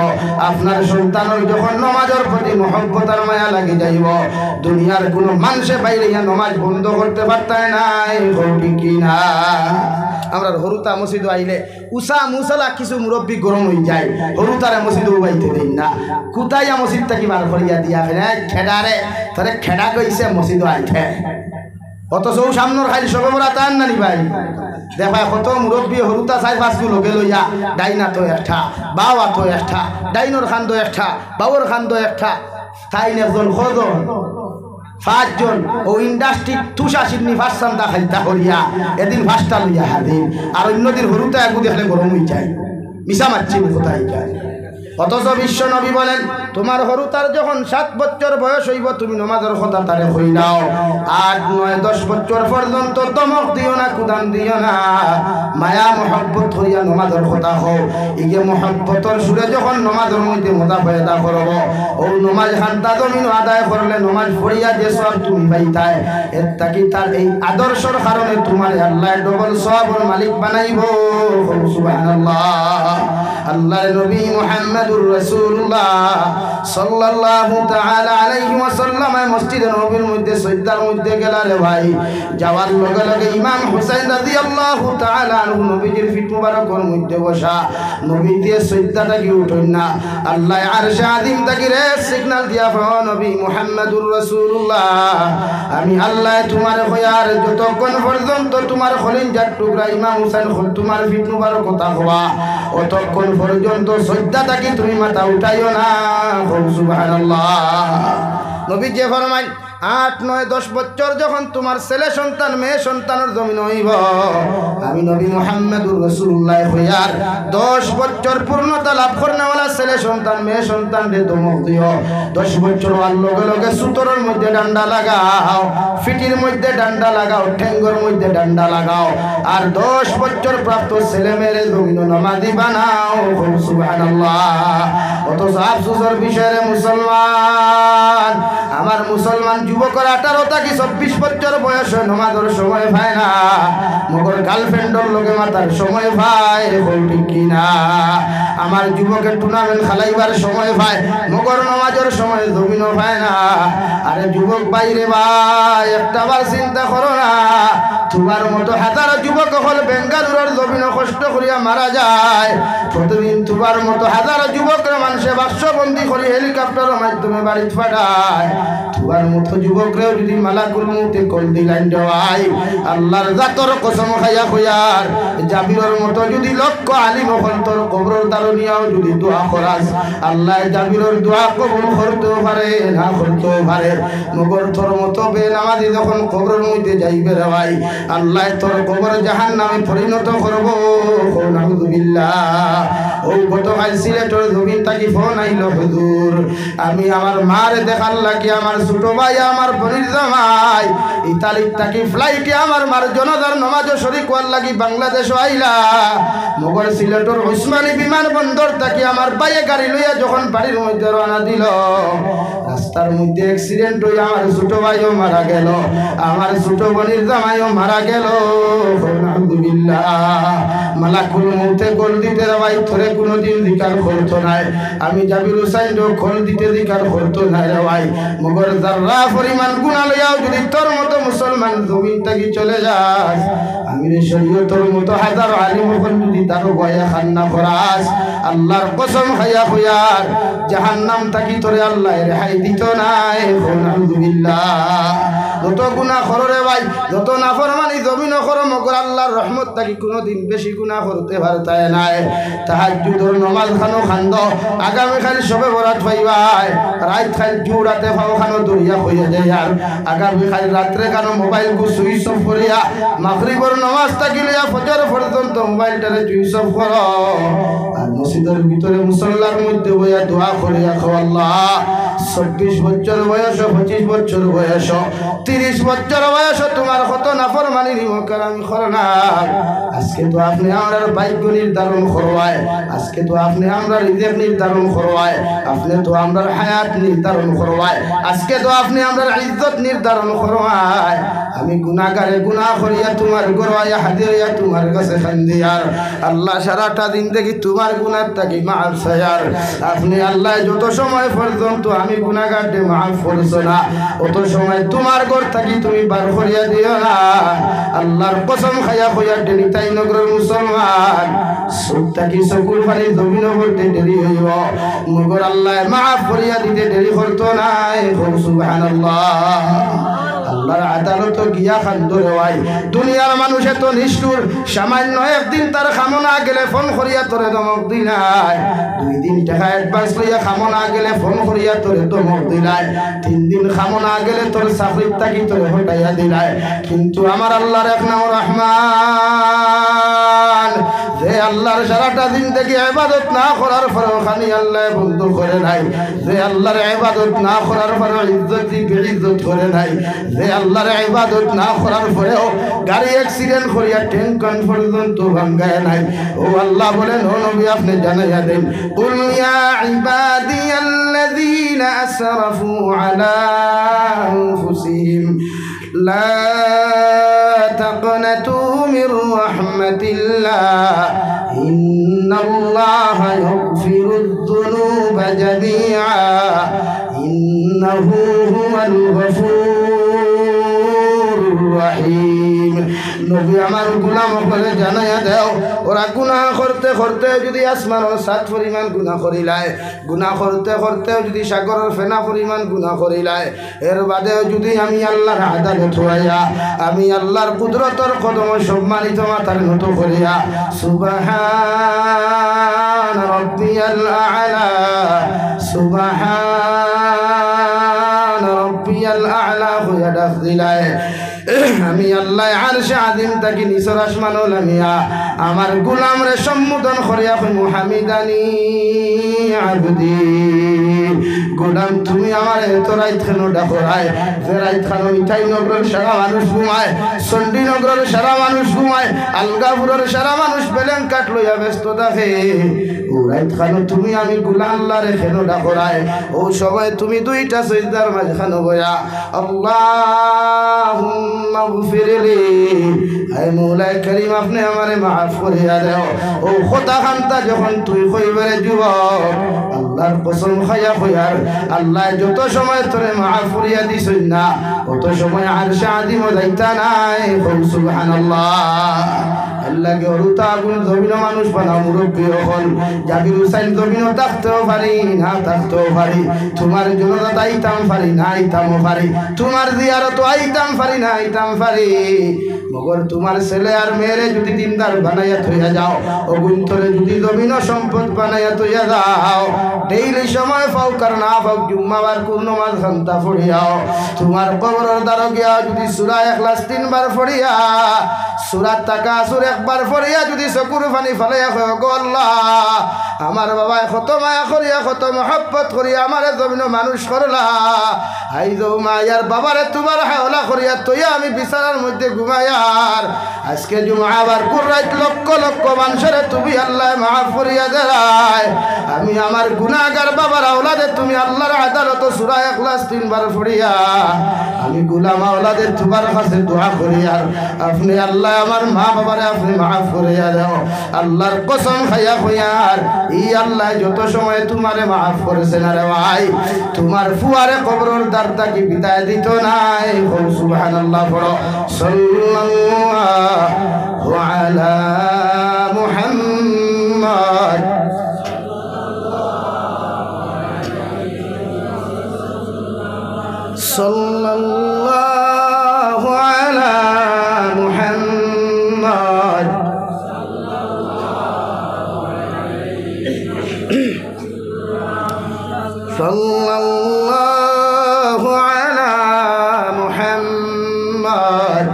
আপনার সন্তানের যখন নামাজের প্রতি মহব্বত আর মায়া লাগি যাইব, দুনিয়ার কোনো মানুষে বাইরে নামাজ বন্ধ করতে পারতায় নাই, ঠিক কি না? আমরা হরুতা মসজিদ আইলে উষা মুসলা কিছু মুরব্বী গরম হয়ে যায়, হরুতারে মসজিদ উবাইতে দেই না, কোথায় মসজিদ থেকে বার করিয়া দিয়া খেডারে তারে খেডা কইছে মসজিদ আইতে, অথচ সামনের খালি সবে বড় টান নানি ভাই দেখা কত মুরব্বী হরুতা 4-5 লগে লইয়া ডাইনা তো একটা বাবা তো একটা ডাইনর খান্দ একটা বাবর খান্দ একটা তাই একজন কজন 5 জন ও ইন্ডাস্ট্রি তুষা সিডনি ফাঁসান্তা খাইতা করিয়া এদিন ফাঁসটা লইয়া হাদিন আর অন্যদিন হরুতা একু দেখলে গরম হয়ে যায়, মিশা মারছি কোথায় যায়। অথচ বিশ্ব নবী বলেন তোমার হরুতার যখন 7 বছর বয়স হইব তুমি নামাজের কথা তারে হই নাও, 8, 9, 10 বছর পর্যন্ত দমক দিও না, কুদান দিও না, মায়া মহব্বত হইয়া নামাজের কথা হও, ইগে মহব্বতর সুরে যখন নামাজের মধ্যে মজা পয়দা করব, ও নামাজ হান্তা জমিন আদায় করলে নামাজ পড়িয়া যে সব তুমি পাইতায় এর তাকি তার এই আদর্শর কারণে তোমার আল্লাহ ডবল সওয়াবের মালিক বানাইব। সুবহানাল্লাহ। আল্লাহর নবী মুহাম্মদুর রাসূলুল্লাহ সাল্লাল্লাহু তাআলা আলাইহি ওয়াসাল্লাম মসজিদে নববীর মধ্যে সজদার মধ্যে গেলেন ভাই, যাওয়ার লগে লগে ইমাম হুসাইন রাদিয়াল্লাহু তাআলা আনহু নবীজির ফিট মুবারকের মধ্যে বসা, নবী দিয়ে সজদাটা কি উঠেন না, আল্লাহ আরশে আযীম থেকে রে সিগন্যাল দিয়া নবী মুহাম্মদুর রাসূলুল্লাহ আমি আল্লাহ তোমার হয়ার যতক্ষণ পর্যন্ত তোমার খলিঞ্জার টুকরা ইমাম হুসাইন তোমার ফিট মুবারক কথা হওয়া অতক্ষণ পর্যন্ত সজদাটা কি তুমি মাথা উঠাইও না। সুবহানাল্লাহ। নবী যে ফরমায় 8, 9, 10 বছর যখন তোমার ছেলে সন্তান মেয়ে সন্তানের জমিন হইব, আমি নবী মুহাম্মদুর রাসূলুল্লাহ হইয়ার 10 বছর পূর্ণতা লাভ করনেওয়ালা ছেলে সন্তান মেয়ে সন্তান রে ধমক দিও। 10 বছর হওয়ার লগে লগে সুতরের মধ্যে ডান্ডা লাগাও, ফিটির মধ্যে ডান্ডা লাগাও, ঠেঙ্গর মধ্যে ডান্ডা লাগাও, আর 10 বছর প্রাপ্ত ছেলে মেয়েরে জমিন নামাজি বানাও। সুবহানাল্লাহ। অথচ আফসোসের বিষয়ে মুসলমান, আমার মুসলমান যুবকরা 18 থেকে 24 বছর বয়সে নমাজের সময় পায় না, মগর গার্লফ্রেন্ডের লগে মাতার সময় পায়, ঠিক কিনা? আমার যুবকের টুর্নামেন্ট খেলাইবার সময় পায়, মগর নমাজের সময় জমিনও পায় না। আরে যুবক বাইরে ভাই, একটা বার চিন্তা করো না, তোমার মতো হাজারো যুবক হল বেঙ্গালুরের জমিনও কষ্ট করিয়া মারা যায়। প্রতিদিন তোমার মতো হাজারো যুবকরা মানুষে বাক্সবন্দি করে হেলিকপ্টারের মাধ্যমে বাড়ি পাঠায়। তোমার মতো যুবকরেও যদি মালাকুল মউতে কল দিলাইন দেওয়াই, আল্লাহর জাতর কসম খাইয়া কইয়ার জাবিরের মতো যদি লক্ষ আলিম হল তোর কবরের দারুনিয়াও যদি দোয়া করাস, আল্লাহ জাবিরের দোয়া কবুল করতেও পারে, না করতেও পারে। মগর তোর মতো বেনামাজি যখন কবরের মধ্যে যাইবে রে ভাই, আল্লাহ তোর কবর জাহান্নামে পরিণত করব। নাউযুবিল্লাহ। ও গতকাল সিলেটের জমিন থাকি ফোন আইল, হুজুর আমি আমার মারে দেখার লাগি, আমার ছোট ভাই আমার বোনের জামাই ইতালির থাকি ফ্লাইটে আমার মার জনাজার নামাজও শরীক হওয়ার লাগি বাংলাদেশ আইলা। মগর সিলেটের ওসমানী বিমানবন্দর থাকি আমার বাইয়ে গাড়ি লইয়া যখন বাড়ির মধ্যে রওনা দিল, রাস্তার মধ্যে অ্যাক্সিডেন্ট হয়ে আমার ছোট ভাইও মারা গেল, আমার ছোট বোনের জামাইও মারা গেল। আলহামদুলিল্লাহ। মালাকুল মউতে কল দিতে ভাই তোরে কোনোদিন জিকার করতো নাই, আমি জাবির হুসাইনও কল দিতে জিকার করতো নাই রে ভাই। মগর যারা পরিমাণ গুনাহ লইয়াও যদি তোর মতো মুসলমান জমিন থেকে চলে যাস, আমির শরীয়তের মতো হাজারো আলিম হল যদি তারও ভয়ে খান্না করাস, আল্লাহর কসম খাইয়া কইয়ার জাহান্নাম থাকি তোরে আল্লাহ রেহাই দিত নাই। আলহামদুলিল্লাহ। যত গুনাহ করো রে ভাই, যত নাফরমানি জমিনও করো, মগর আল্লাহর রহমত থাকি কোনোদিন বেশি গুনাহ করতে পারতায় নাই। তাহাজ্জুদের নামাজ খানো খান্দ, আগামীকাল সবে বরাত পাইবাই, রাত খাই জুড়াতে পাও খানো দরিয়া হইয়া যায়, আর আগামীকাল রাত্রে খানো মোবাইল গু সুইচ অফ করিয়া মাগরিবের নামাজ থাকি লইয়া ফজর পর্যন্ত মোবাইলটারে সুইচ অফ করো, আর মসজিদের ভিতরে মুসল্লার মধ্যে বইয়া দোয়া করিয়া খাও, আল্লাহ 24 বছর বয়স, 25 বছর বয়স, 30 বছর বয়স তোমার কত নাফরমানি নিমকার আমি করনা। আজকে তো আপনি আমরা ভাগ্য নির্ধারণ করবায়, আজকে তো আপনি আমরা রিজিক নির্ধারণ করবায়, আপনি তো আমরা হায়াত নির্ধারণ করবায়, আজকে তো আপনি আমরা ইজ্জত নির্ধারণ করবায়। আমি গুনাহগারে গুনাহ করিয়া তোমার গরওয়া হাজির হইয়া তোমার কাছে খান্দিয়ার আল্লাহ, সারাটা দিন দেখি তোমার গুনাহ থাকি মাফ চাইয়ার। আপনি আল্লাহ যত সময় পর্যন্ত আমি গুনাহগারকে মাফ করছো না, অত সময় তোমার ঘর থাকি তুমি বার করিয়া দিও না। আল্লাহর কসম খাইয়া কইয়া দেরি তাই নগরের মুসলমান, সুখ থাকি চকুর পানি জমিন করতে দেরি হইব, মগর আল্লাহ মাফ করিয়া দিতে দেরি করতো নাই। সুবহানাল্লাহ। আল্লাহর আদালত গিয়া খান্দরে ভাই, দুনিয়ার মানুষ এত নিষ্ঠুর, সামান্য একদিন তার খামনা গেলে ফোন করিয়া তোরে ধমক দিলাই, 2 দিন টাকা অ্যাডভান্স লইয়া খামনা গেলে ফোন করিয়া তোরে ধমক দিলাই, 3 দিন খামনা গেলে তোর চাকরির থাকি তোরে হটাইয়া দিলাই। কিন্তু আমার আল্লাহর এক নাম রহমান, যে আল্লাহর সারাটা দিন থেকে ইবাদত না করার পরেও খানি আল্লাহ বন্ধ করে নাই, যে আল্লাহর ইবাদত না করার পরেও ইজ্জত বেইজ্জত করে নাই, যে আল্লাহর ইবাদত না করার পরেও গাড়ি অ্যাক্সিডেন্ট করিয়া ট্যাঙ্ক পর্যন্ত ভাঙ্গায় নাই। ও আল্লাহ বলেন, ও নবী আপনি জানাইয়া দেন, কুল ইয়া ইবাদিয়াল্লাযীনা আসরাফু আলা আনফুসিহিম লা তাকনাতু মির রাহমাতিল্লাহ ইন্নাল্লাহা ইয়াগফিরুদ যুনুবা জামিআ ইন্নাহু হুয়াল গফুরুর রহিম। নবী আমার গুনাহ করে জানাইয়া দেও, ওরা গুনাহ করতে করতে যদি আসমানের 7 পরিমাণ গুনাহ করিলায়, গুনাহ করতে করতে যদি সাগরের ফেনা পরিমাণ গুনাহ করিলায়, এর বাদেও যদি আমি আল্লাহর আদালত হইয়া আমি আল্লাহর কুদরতের কদম সম্মানিত মাথার নত করিয়া সুবহান রাব্বিয়াল আ'লা সুবহান রাব্বি রব্বিয়াল আ'লা হইয়া ডাক দিলায় আমি আল্লাহ আরশে আযীম তাকি নিচর আসমানও লামিয়া আমার গোলাম রে সম্বোধন করিয়া কইমু হামিদানি আবদি গোলাম তুমি আমার এত রাইত কেন ডাকো রায় যে রাইত খানো মিঠাই নগরের সারা মানুষ ঘুমায় চণ্ডীনগরের সারা মানুষ ঘুমায় আলগাপুরের সারা মানুষ বেলেন কাট লইয়া ব্যস্ত থাকে ও রাইত খানো তুমি আমি গোলাম আল্লাহ রে কেন ডাকো রায় ও সবাই তুমি দুইটা সিজদার মাঝখানে বয়া আল্লাহুম্মা গফিরলি হে মওলাই করিম আপনি আমারে মাফ করিয়া দাও ও খোদা খান্তা যখন তুই কইবারে যুবক আল্লাহর কসম খাইয়া কইয়ার আল্লাহ যত সময় তোরে মাফ করিয়া দিছই না তত সময় আরশে আযীম যাইতা নাই সুবহানাল্লাহ আল্লাহকে হরুতা আগুন জমিন মানুষ বানাও মুরব্বী হল জাকির হুসাইন জমিন থাকতেও পারি না থাকতেও পারি তোমার জন্য আইতাম পারি না আইতামও পারি তোমার জিয়ারত আইতাম পারি না আইতাম পারি মগর তোমার ছেলে আর মেয়েরে যদি দিনদার বানাইয়া থইয়া যাও অগুন্তরে যদি জমিন সম্পদ বানাইয়া থইয়া যাও ডেইলি সময় পাও কার না পাও জুম্মাবার কোন নামাজ ঘন্টা পড়িয়াও তোমার কবরের দ্বারা গিয়া যদি সূরা ইখলাস 3 বার পড়িয়া সূরা তাকাসুর একবার পড়িয়া যদি চকুর পানি ফেলাইয়া কয় গো আল্লাহ আমার বাবায় কত মায়া করিয়া কত মহব্বত করিয়া আমারে জমিন মানুষ করলা আই যাও মায়ার বাবারে তোমার হাওলা করিয়া তইয়া আমি বিছানার মধ্যে ঘুমায়ার আজকে জুমাবার কুরাইত লক্ষ লক্ষ মানুষের তুমি আল্লাহ মাফ করিয়া দেয় আমি আমার গুনাহগার বাবার আওলাদে তুমি আল্লাহর আদালত সূরা ইখলাস 3 বার পড়িয়া আমি গোলাম আওলাদের তোমার কাছে দোয়া করিয়া আপনি আল্লাহ আমার মা বাবারে আপনি মাফ করিয়া দাও আল্লাহর কসম খাইয়া কইয়ার ই আল্লাহ যত সময় তোমারে মাফ করেছেন রে ভাই তোমার ফুয়ারে কবরের দ্বার থেকে বিদায় দিত নাই সুবহানাল্লাহ পড়ো সাল্লাল্লাহু আলা মুহাম্মদ সাল্লাল্লাহু আলা মুহাম্মদ সাল্লাল্লাহু আলা মুহাম্মদ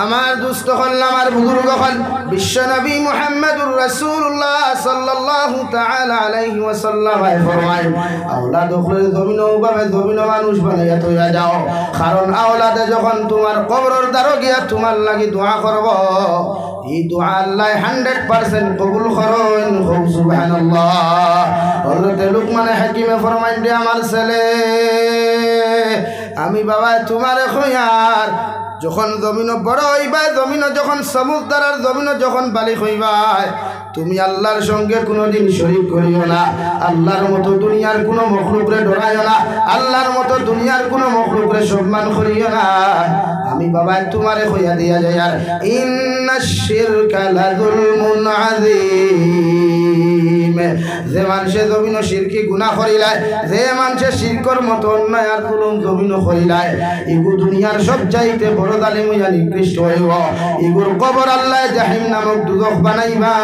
আমার দুস্থ হল আমার বুজুর্গ হল বিশ্ব নবী মুহাম্মদুর রাসূলুল্লাহ সাল্লাল্লাহু তাআলা আলাইহি ওয়াসাল্লাম ফরমায় আওলাদ ওপরে জমিন ওভাবে জমিন মানুষ বানাইয়া তৈয়া যাও কারণ আওলাদে যখন তোমার কবরের দ্বারে গিয়া তোমার লাগি দোয়া করব এই দোয়া আল্লাহ 100% কবুল করেন সুবহানাল্লাহ হযরত লুকমান হাকিমে ফরমায় দে আমার ছেলে আমি বাবা তোমারে কইয়ার যখন জমিন বড় হইবা জমিন যখন সমুদ্রের জমিন যখন বালিক হইবা তুমি আল্লাহর সঙ্গে কোনোদিন শরীক করিও না আল্লাহর মতো দুনিয়ার কোনো মখলুকরে ডরাইও না আল্লাহর মতো দুনিয়ার কোনো মখলুকরে সম্মান করিও না আমি বাবা তোমারে কইয়া দিয়া যায় আর ইন্নাশ শিরকা লাযুলমুন আযীম যে মানুষে জমিন শিরকি গুনাহ করিলায় যে মানুষে শিরকর মতো অন্যায় আর জুলুম জমিন করিলায় ইগু দুনিয়ার সব চাইতে বড় জালিম হইয়া নিকৃষ্ট হইব ইগুর কবর আল্লাহ জাহিম নামক দুজখ বানাইবা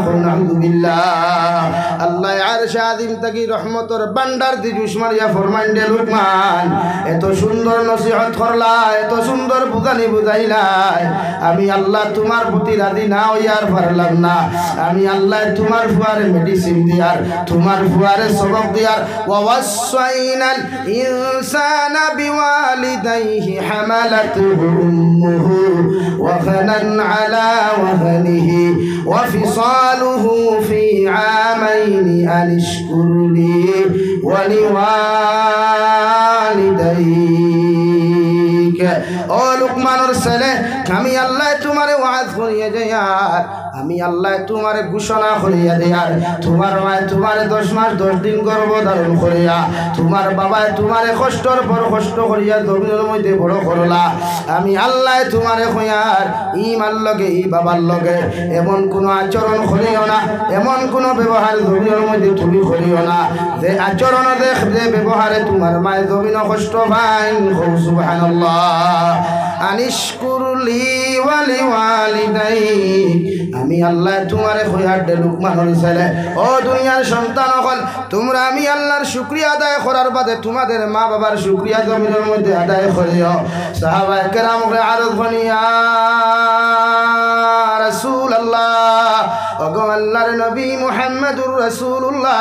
আলহামদুলিল্লাহ আল্লাহ আরশে আযীম তাকি রহমতের ভান্ডার দি জুস মারিয়া ফরমান দে লুকমান এত সুন্দর নসিহত করলা এত সুন্দর বুঝানি বুঝাইলাই আমি আল্লাহ তোমার প্রতি রাজি না হইয়ার পারলাম না আমি আল্লাহ তোমার ফুয়ারে মেডিসিন দিয়ার তোমার ফুয়ারে সবক দিয়ার ওয়াসাইনাল ইনসানা বিওয়ালিদাইহি হামালাতুহু উম্মুহু ওয়াহানান আলা ওয়াহানিহি ওয়া ফিসালুহু ফি আমাইনি আনিশকুরলি ওয়া লিওয়ালিদাইকা ও লুকমানের ছেলে আমি আল্লাহ তোমারে ওয়াজ করিয়া যাইয়ার আমি আল্লাহ তোমারে ঘোষণা করিয়া দেয়ার তোমার মায় তোমারে 10 মাস 10 দিন গর্ভধারণ করিয়া তোমার বাবায় তোমারে কষ্টর পর কষ্ট করিয়া জমিনের মধ্যে বড় করলা আমি আল্লাহ তোমারে কইয়ার ইমান লগে ই বাবার লগে এমন কোনো আচরণ করিও না এমন কোনো ব্যবহার জমিনের মধ্যে তুমি করিও না যে আচরণ দেখ যে ব্যবহারে তোমার মায় জমিন কষ্ট পায় সুবহানাল্লাহ আনি আনিশকুরলি ওয়ালি ওয়ালিদাই আমি আল্লাহ তোমারে কইয়া দে লুকমানের ছেলে ও দুনিয়ার সন্তান হল তোমরা আমি আল্লাহর শুকরিয়া আদায় করার বাদে তোমাদের মা বাবার শুকরিয়া জমিনের মধ্যে আদায় করিও সাহাবায়ে কেরামকে আরজ করিয়া রাসূলুল্লাহ ওগো আল্লাহর নবী মুহাম্মদুর রাসূলুল্লাহ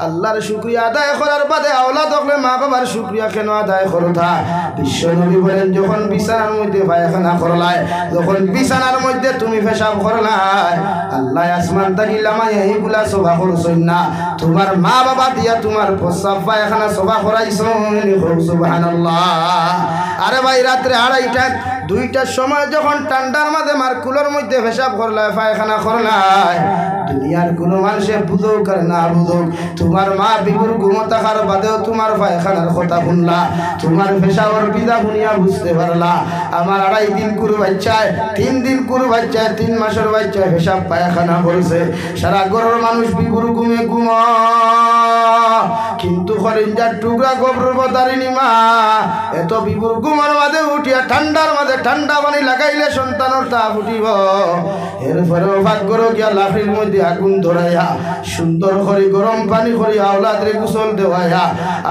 আল্লাহর শুকরিয়া আদায় করার বাদে আওলাদ হলে মা বাবার শুকরিয়া কেন আদায় করতা বিশ্ব নবী বলেন যখন বিছানার মধ্যে পায়খানা করলাই যখন বিছানার মধ্যে তুমি পেশাব করলাই আল্লাহ আসমান থেকে লামায় এইগুলা সভা করছই না তোমার মা বাবা দিয়া তোমার প্রস্রাব পায়খানা সভা করাইছন সুবহানাল্লাহ আরে ভাই রাত্রে 2:30 2টার সময় যখন ঠান্ডার মাঝে মার কুলোর মধ্যে পেশাব করলাই পায়খানা করলাই দুনিয়ার কোনো মানুষে বুঝুক আর না বুঝুক তোমার মা বিগুর ঘুমতা খার বাদেও তোমার পায়খানার কথা শুনলা তোমার পেশাবের বিদা শুনিয়া বুঝতে পারলা আমার 2.5 দিন কুরু বাচ্চায় 3 দিন কুরু বাচ্চায় 3 মাসের বাচ্চায় পেশাব পায়খানা করছে সারা ঘরের মানুষ বিগুর ঘুমে ঘুম কিন্তু খরিঞ্জার টুকরা গবর বদারিনি মা এত বিগুর ঘুমের মাঝে উঠিয়া ঠান্ডার মাঝে ঠান্ডা পানি লাগাইলে সন্তানের তা ফুটিব এরপরেও ভাগ্যর গিয়া লাফির মধ্যে আগুন ধরাইয়া সুন্দর করে গরম পানি করিয়া আওলাদরে গোসল দেওয়াইয়া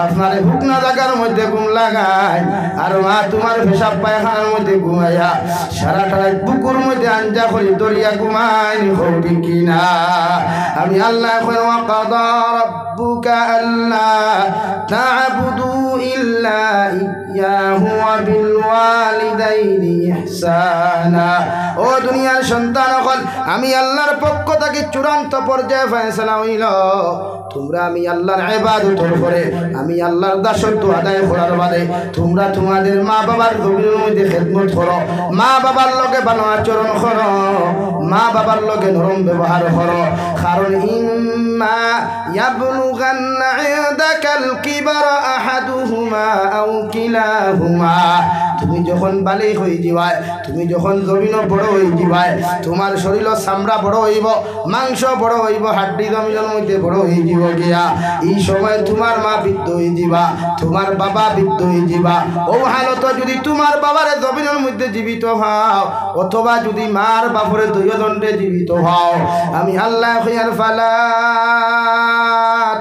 আপনারে হুকনা জায়গার মধ্যে ঘুম লাগায় আর মা তোমার পেশাব পায়খানার মধ্যে ঘুমাইয়া সারাটা রাত বুকুর মধ্যে আঞ্জা করে দরিয়া ঘুমায়নি হবি কিনা আমি আল্লাহ এখন ওয়াকাদা রাব্বুকা আল্লা তা'বুদু ইল্লা ইয়াহু ওয়া বিল ওয়ালিদাইনি ইহসানা ও দুনিয়ার সন্তান হল আমি আল্লাহর পক্ষ থেকে চূড়ান্ত পর্যায়ে ফয়সালা হইল তোমরা আমি আল্লাহর ইবাদতের পরে আমি আল্লাহর দাসত্ব আদায় করার বাদে তোমরা তোমাদের মা বাবার গভীরের মধ্যে খেদমত করো মা বাবার লগে ভালো আচরণ করো মা বাবার লগে নরম ব্যবহার করো কারণ ইম্মা ইয়াবলুগান্না ইনদাকাল কিবারা আহাদুহুমা আও কিলাহুমা তুমি যখন বালি হয়ে যাবাই তুমি যখন জমিন বড় হয়ে যাবাই তোমার শরীর চামড়া বড় হইব মাংস বড় হইব হাড্ডি জমিনের মধ্যে বড় হয়ে যাব গিয়া এই সময় তোমার মা বৃদ্ধ হয়ে যাবা তোমার বাবা বৃদ্ধ হয়ে যাবা ও হালত যদি তোমার বাবার জমিনের মধ্যে জীবিত হও অথবা যদি মার বাপরে দুইজনে জীবিত হও আমি আল্লাহ খিয়ার ফালা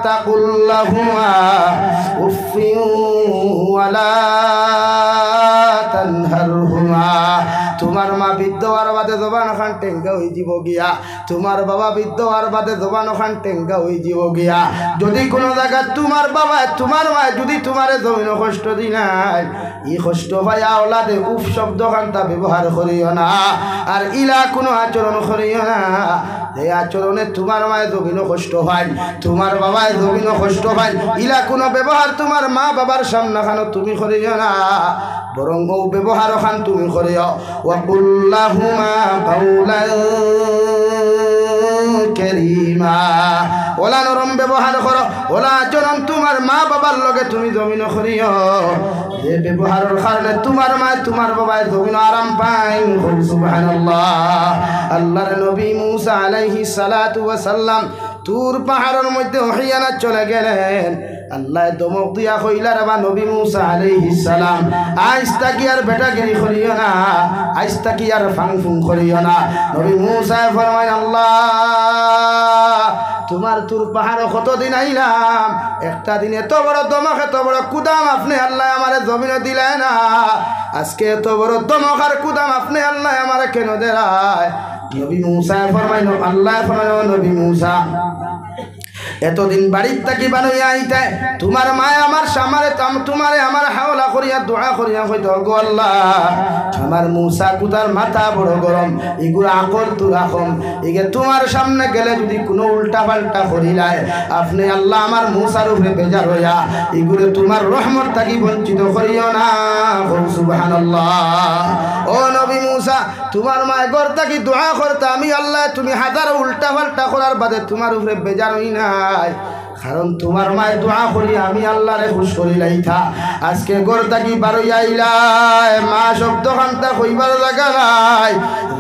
তাকুল্লাহুমা উফিন ওয়ালা তানহারহুমা তোমার মা বৃদ্ধ হওয়ার বাদে জবান খান টেঙ্গা হয়ে যাব গিয়া তোমার বাবা বৃদ্ধ হওয়ার বাদে জবান খান টেঙ্গা হয়ে যাব গিয়া যদি কোনো জায়গা তোমার বাবা তোমার মা যদি তোমারে জমিন কষ্ট দিনাই এই কষ্ট ভাই আওলাদে উফ শব্দ খানটা ব্যবহার করিও না আর ইলা কোনো আচরণ করিও না এই আচরণে তোমার মায়ের জমিন কষ্ট হয় তোমার বাবায় জমিন কষ্ট হয় ইলা কোনো ব্যবহার তোমার মা বাবার সামনে খানো তুমি করিও না বরং ও ব্যবহার খান তুমি করিও ওয়াকুল্লাহুমা কাউলান কারীমা ওলা নরম ব্যবহার করো ওলা আচরণ তোমার মা বাবার লগে তুমি জমিন করিও যে ব্যবহারের কারণে তোমার মা তোমার বাবায় জমিন আরাম পায় সুবহানাল্লাহ আল্লাহর নবী মুসা আলাইহিস সালাতু ওয়াস সালাম তুর পাহাড়ের মধ্যে ওহিয়ানা চলে গেলেন আল্লাহ দমক দিয়া কইলা রে বা নবী মুসা আলাইহিস সালাম আজ তাকি আর বেটাগিরি করিও না আজ তাকি আর ফাংফুং করিও না নবী মুসা ফরমায় আল্লাহ তোমার তুর পাহাড়ে কতদিন আইলাম একটা দিন এত বড় দমক এত বড় কুদাম আপনি আল্লাহ আমারে জমিনে দিলেন না আজকে এত বড় দমক আর কুদাম আপনি আল্লাহ আমারে কেন দেয় নবী মুসা ফরমাইল আল্লাহ ফরমাইল নবী মুসা এতদিন বাড়ির থাকি বানাইয়া আইতে তোমার মায় আমার সামারে তোমারে আমার হাওলা করিয়া দোয়া করিয়া হইতো গো আল্লাহ আমার মুসা কুদার মাথা বড় গরম এগুলো আকল তু রাখম এগে তোমার সামনে গেলে যদি কোনো উল্টা পাল্টা করিলাই আপনি আল্লাহ আমার মুসার উপরে বেজার হইয়া এগুলো তোমার রহমত থাকি বঞ্চিত করিও না সুবহানাল্লাহ ও নবী মুসা তোমার মায় ঘর থাকি দোয়া করতে আমি আল্লাহ তুমি হাজার উল্টা পাল্টা করার বাদে তোমার উপরে বেজার হই না কারণ তোমার মায়ের দোয়া করি আমি আল্লাহরে খুশ করি লাইথা আজকে গড় থাকি বারোই আইলাই মা শব্দ খান্তা কইবার জায়গা নাই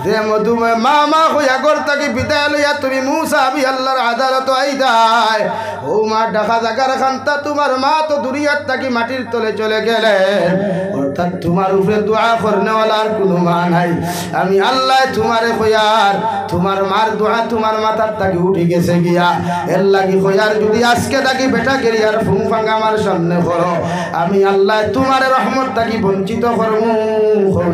যে মধুময় মা মা কইয়া গড় থাকি বিদায় লইয়া তুমি মুসা আমি আল্লাহর আদালত আইদাই ও মা ডাকা জায়গার খান্তা তোমার মা তো দুনিয়ার থাকি মাটির তলে চলে গেলেন অর্থাৎ তোমার উপরে দোয়া করনেওয়ালার কোনো মা নাই। আমি আল্লাহ তোমারে কইয়ার তোমার মার দোয়া তোমার মাথার তাকে উঠে গেছে গিয়া, এর লাগি কইয়ার যদি আজকে তাকে বেটা গেরিয়ার ফুং ফাং আমার সামনে করো, আমি আল্লাহ তোমার রহমত তাকে বঞ্চিত করবো।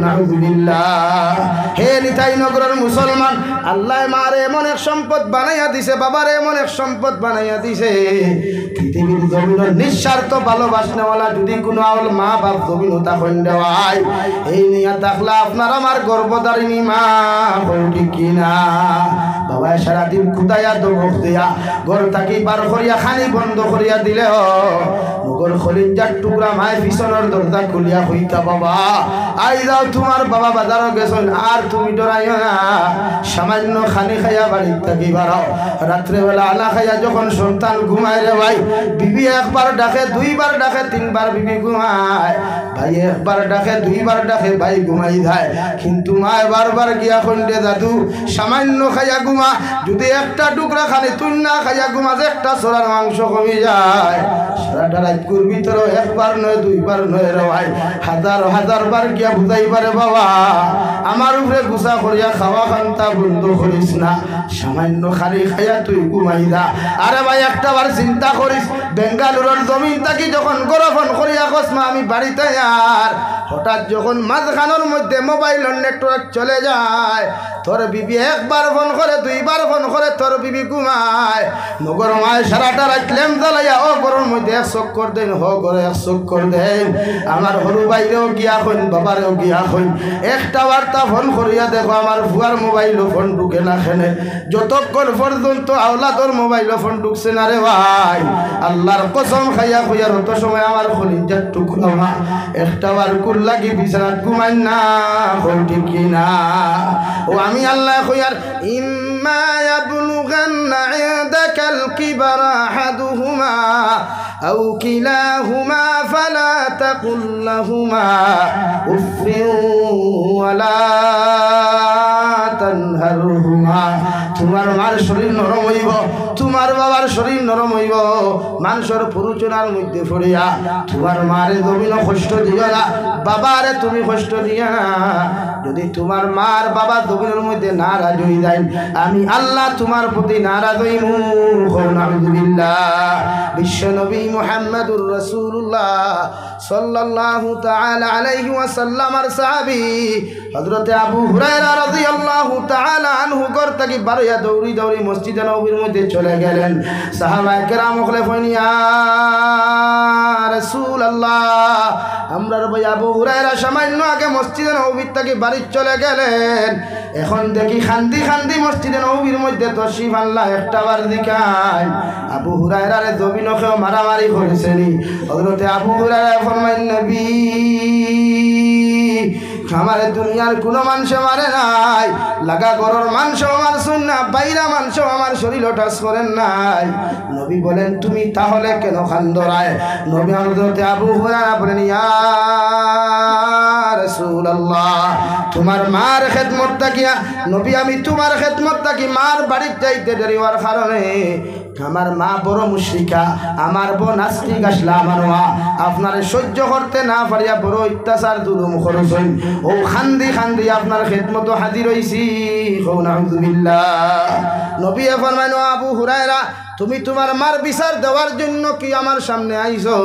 নাউযুবিল্লাহ। হে নিতাই নগরের মুসলমান, আল্লাহ মারে এমন এক সম্পদ বানাইয়া দিছে, বাবারে এমন এক সম্পদ বানাইয়া দিছে, পৃথিবীর জমিনের নিঃস্বার্থ ভালোবাসনেওয়ালা যদি কোনো আওল মা বাপ জমিনতা দেওয়ায়, এই নিয়ে থাকলে আপনার আমার গর্ভধারিণী মা ঠিক কিনা? বাবা সারাদিন খুদাইয়া দবক দিয়া ঘর থাকি বার করিয়া খানি বন্ধ করিয়া দিলে মগর খলিজার টুকরা মায় পিছনের দরজা খুলিয়া হইতা, বাবা আই যাও তোমার বাবা বাজারও গেছেন, আর তুমি ডরাইও না, সামান্য খানি খাইয়া বাড়ি থাকি বাড়াও। রাত্রেবেলা আলা খাইয়া যখন সন্তান ঘুমায় রে ভাই, বিবি একবার ডাকে, দুইবার ডাকে, তিনবার বিবি ঘুমায়, ভাই একবার ডাকে, দুইবার ডাকে, ভাই ঘুমাই যায়, কিন্তু মায় বারবার গিয়া খন্ডে দাদু সামান্য খাইয়া ঘুমা, যদি একটা টুকরা খানি তুই না খাইয়া ঘুমা যে একটা চোরার মাংস কমে যায়। সারাটা রাত করবি তোর একবার নয় দুইবার নয় রে ভাই, হাজার হাজার বার গিয়া বুঝাইবারে বাবা আমার উপরে গুছা করিয়া খাওয়া খান্তা বন্ধ করিস না, সামান্য খালি খাইয়া তুই ঘুমাই যা। আরে ভাই একটা বার চিন্তা করিস, বেঙ্গালুরের জমিন থাকি যখন গরফন করিয়া কসমা আমি বাড়িতে আর হঠাৎ যখন মাঝখানোর মধ্যে মোবাইলের নেটওয়ার্ক চলে যায়, তোর বিবি একবার ফোন করে, দুইবার ফোন করে, তোর বিবি ঘুমায়, মগর মায় সারাটা রাত লেম জ্বালাইয়া ও গরুর মধ্যে এক চক্কর দেন, হ করে এক চক্কর দেন। আমার হরু বাইরেও গিয়া হইন, বাবারেও গিয়া হইন, একটা বার্তা ফোন করিয়া দেখো আমার ভুয়ার মোবাইলও ফোন ঢুকে না খেনে, যতক্ষণ পর্যন্ত আওলাদর মোবাইলও ফোন ঢুকছে না রে ভাই, আল্লাহর কসম খাইয়া খুইয়ার অত সময় আমার খলিজার টুকরা মা একটা বার কুল লাগি বিছানাত ঘুমাই না, ঠিক কিনা? ও আমি আল্লাহ খুইয়ার ইম্মা ইয়াবলুগান্না ইনদাকাল কিবারা আহাদুহুমা আও কিলাহুমা ফালা তাকুল লাহুমা উফফিন ওয়ালা তানহারহুমা। তোমার মার শরীর নরম হইব, তোমার বাবার শরীর নরম হইব, মানুষের পুরুচনার মধ্যে পড়িয়া তোমার মারে জমিন কষ্ট দিও না, বাবারে তুমি কষ্ট দিও না। যদি তোমার মার বাবা জমিনের মধ্যে নারাজ হয়ে যায়, আমি আল্লাহ তোমার প্রতি নারাজ হইমু। আলহামদুলিল্লাহ। বিশ্ব নবী মুহাম্মদুর রাসূলুল্লাহ সাল্লাল্লাহু তাআলা আলাইহি ওয়াসাল্লামের সাহাবী হযরতে আবু হুরায়রা রাদিয়াল্লাহু তাআলা আনহু ঘর থেকে বারইয়া দৌড়ি দৌড়ি মসজিদে নববীর মধ্যে চলে গেলেন। সাহাবায়ে কেরাম বলে ইয়া রাসূলুল্লাহ, আমরার ভাই আবু হুরায়রা সামান্য আগে মসজিদে নববীর থেকে বাড়ি চলে গেলেন, এখন দেখি খান্দি খান্দি মসজিদে নববীর মধ্যে তশরিফ আনলা, একটা বার দেখায় আবু হুরায়রার জমিনকেও মারামারি করেছেনি। হযরতে আবু হুরায়রা ফরমাইন, নবী আমার দুনিয়ার কোনো মানুষ মারে নাই, লাগা ঘরের মানুষ আমার শুন না, বাইরা মানুষ আমার শরীর টাচ করেন নাই। নবী বলেন তুমি তাহলে কেন খান্দরায়? নবী হযরতে আবু হুরায়রা বলেন, ইয়া রাসূলুল্লাহ, তোমার মার খেদমত তাকিয়া নবী আমি তোমার খেদমত তাকি মার বাড়ির যাইতে দেরি হওয়ার কারণে আমার মা বড় মুশরিকা, আমার বোন নাস্তিক আসলা, আমার মা আপনারে সহ্য করতে না পারিয়া বড় অত্যাচার জুলুম করছেন, ও খান্দি খান্দি আপনার খেদমত হাজির হইছি। নাউযুবিল্লাহ। নবী ফরমাইল, আবু হুরায়রা তুমি তোমার মার বিচার দেওয়ার জন্য কি আমার সামনে আইছো?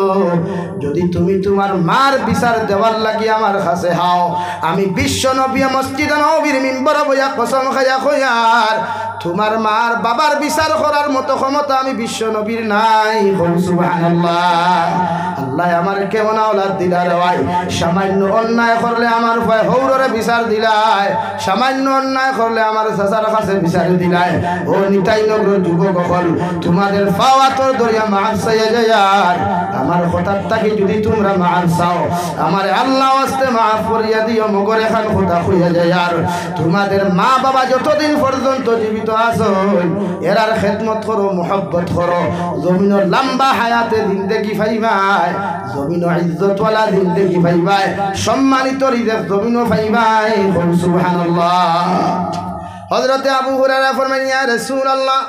যদি তুমি তোমার মার বিচার দেওয়ার লাগি আমার কাছে হাও, আমি বিশ্ব নবী মসজিদে নববীর মিম্বরে বইয়া কসম খাইয়া কইয়ার তোমার মার বাবার বিচার করার মতো ক্ষমতা আমি বিশ্ব নবীর নাই। সুবহানাল্লাহ। আল্লাহ আমার কেমন আওলাদ দিলার ভাই, সামান্য অন্যায় করলে আমার ভাই হৌররে বিচার দিলাই, সামান্য অন্যায় করলে আমার চাচার কাছে বিচার দিলাই। ও নিতাই নগর যুবক হল, তোমাদের পাওয়া তোর দরিয়া মাফ চাইয়া যায়ার, আমার হঠাৎ থাকি যদি তোমরা মাফ চাও আমার আল্লাহ আস্তে মাফ করিয়া দিও, মগর এখন কথা হইয়া যায়ার। তোমাদের মা বাবা যতদিন পর্যন্ত জীবিত আছো এরার খেদমত করো, মোহব্বত করো, জমিনের লম্বা হায়াতে জিন্দেগি পাইবাই, জমিনের ইজ্জতওয়ালা জিন্দেগি পাইবাই, সম্মানিত রিজেক জমিনও পাইবাই। সুবহানাল্লাহ। হযরতে আবু হুরায়রা ফরমাইলেন, ইয়া রাসূলুল্লাহ,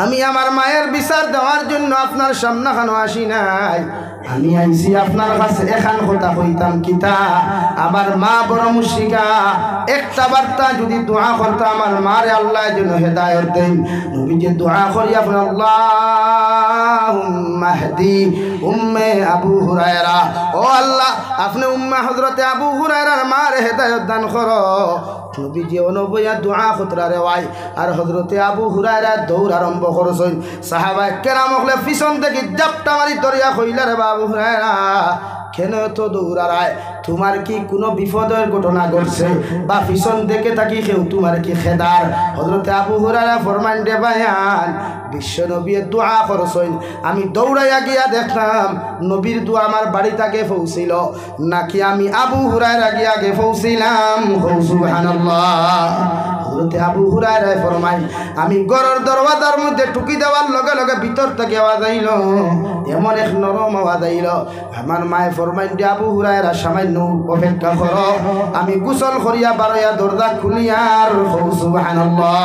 আমি আমার মায়ের বিচার দেওয়ার জন্য আপনার সামনে খানো আসি নাই, আমি আইছি আপনার কাছে এখান কথা কইতাম কিতা আমার মা বড় মুশরিকা, একটা বার্তা যদি দোয়া করতে আমার মারে আল্লাহ যেন হেদায়েত দেন। নবী যে দোয়া করি আপনার আল্লাহুম্মা হদি উম্মে আবু হুরায়রা, ও আল্লাহ আপনি উম্মে হযরতে আবু হুরায়রার মারে হেদায়েত দান করো। নবী যে অনবয়া দোয়া খতরা রেওয়াই আর হযরতে আবু হুরায়রা দৌড় আরম্ভ করছেন। সাহাবায়ে কেরাম হলে পিছন থেকে জাপটা মারি দরিয়া কইলা রে আবু হুরায়রা কেন তো দৌড়ায়, তোমার কি কোনো বিপদের ঘটনা ঘটছে বা পিছন দেখে থাকি কেউ তোমার কি খেদার? হযরতে আবু হুরায়রা ফরমান দে বায়ান বিশ্ব নবীর দোয়া করছেন, আমি দৌড়াইয়া গিয়া দেখলাম নবীর দোয়া আমার বাড়ি থেকে পৌঁছিল নাকি আমি আবু হুরায়রা গিয়া আগে পৌঁছিলাম। সুবহানাল্লাহ। হযরতে আবু হুরায়রা ফরমায় আমি ঘরের দরওয়াজার মধ্যে টুকি দেওয়ার লগে লগে ভিতর থেকে আওয়াজ আইল, এমন এক নরম আওয়াজ আইল। আমার মায়ে ফরমাই দে আবু হুরায়রা সামান্য অপেক্ষা করো, আমি গোসল করিয়া বারোয়া দরজা খুলিয়ার। সুবহানাল্লাহ।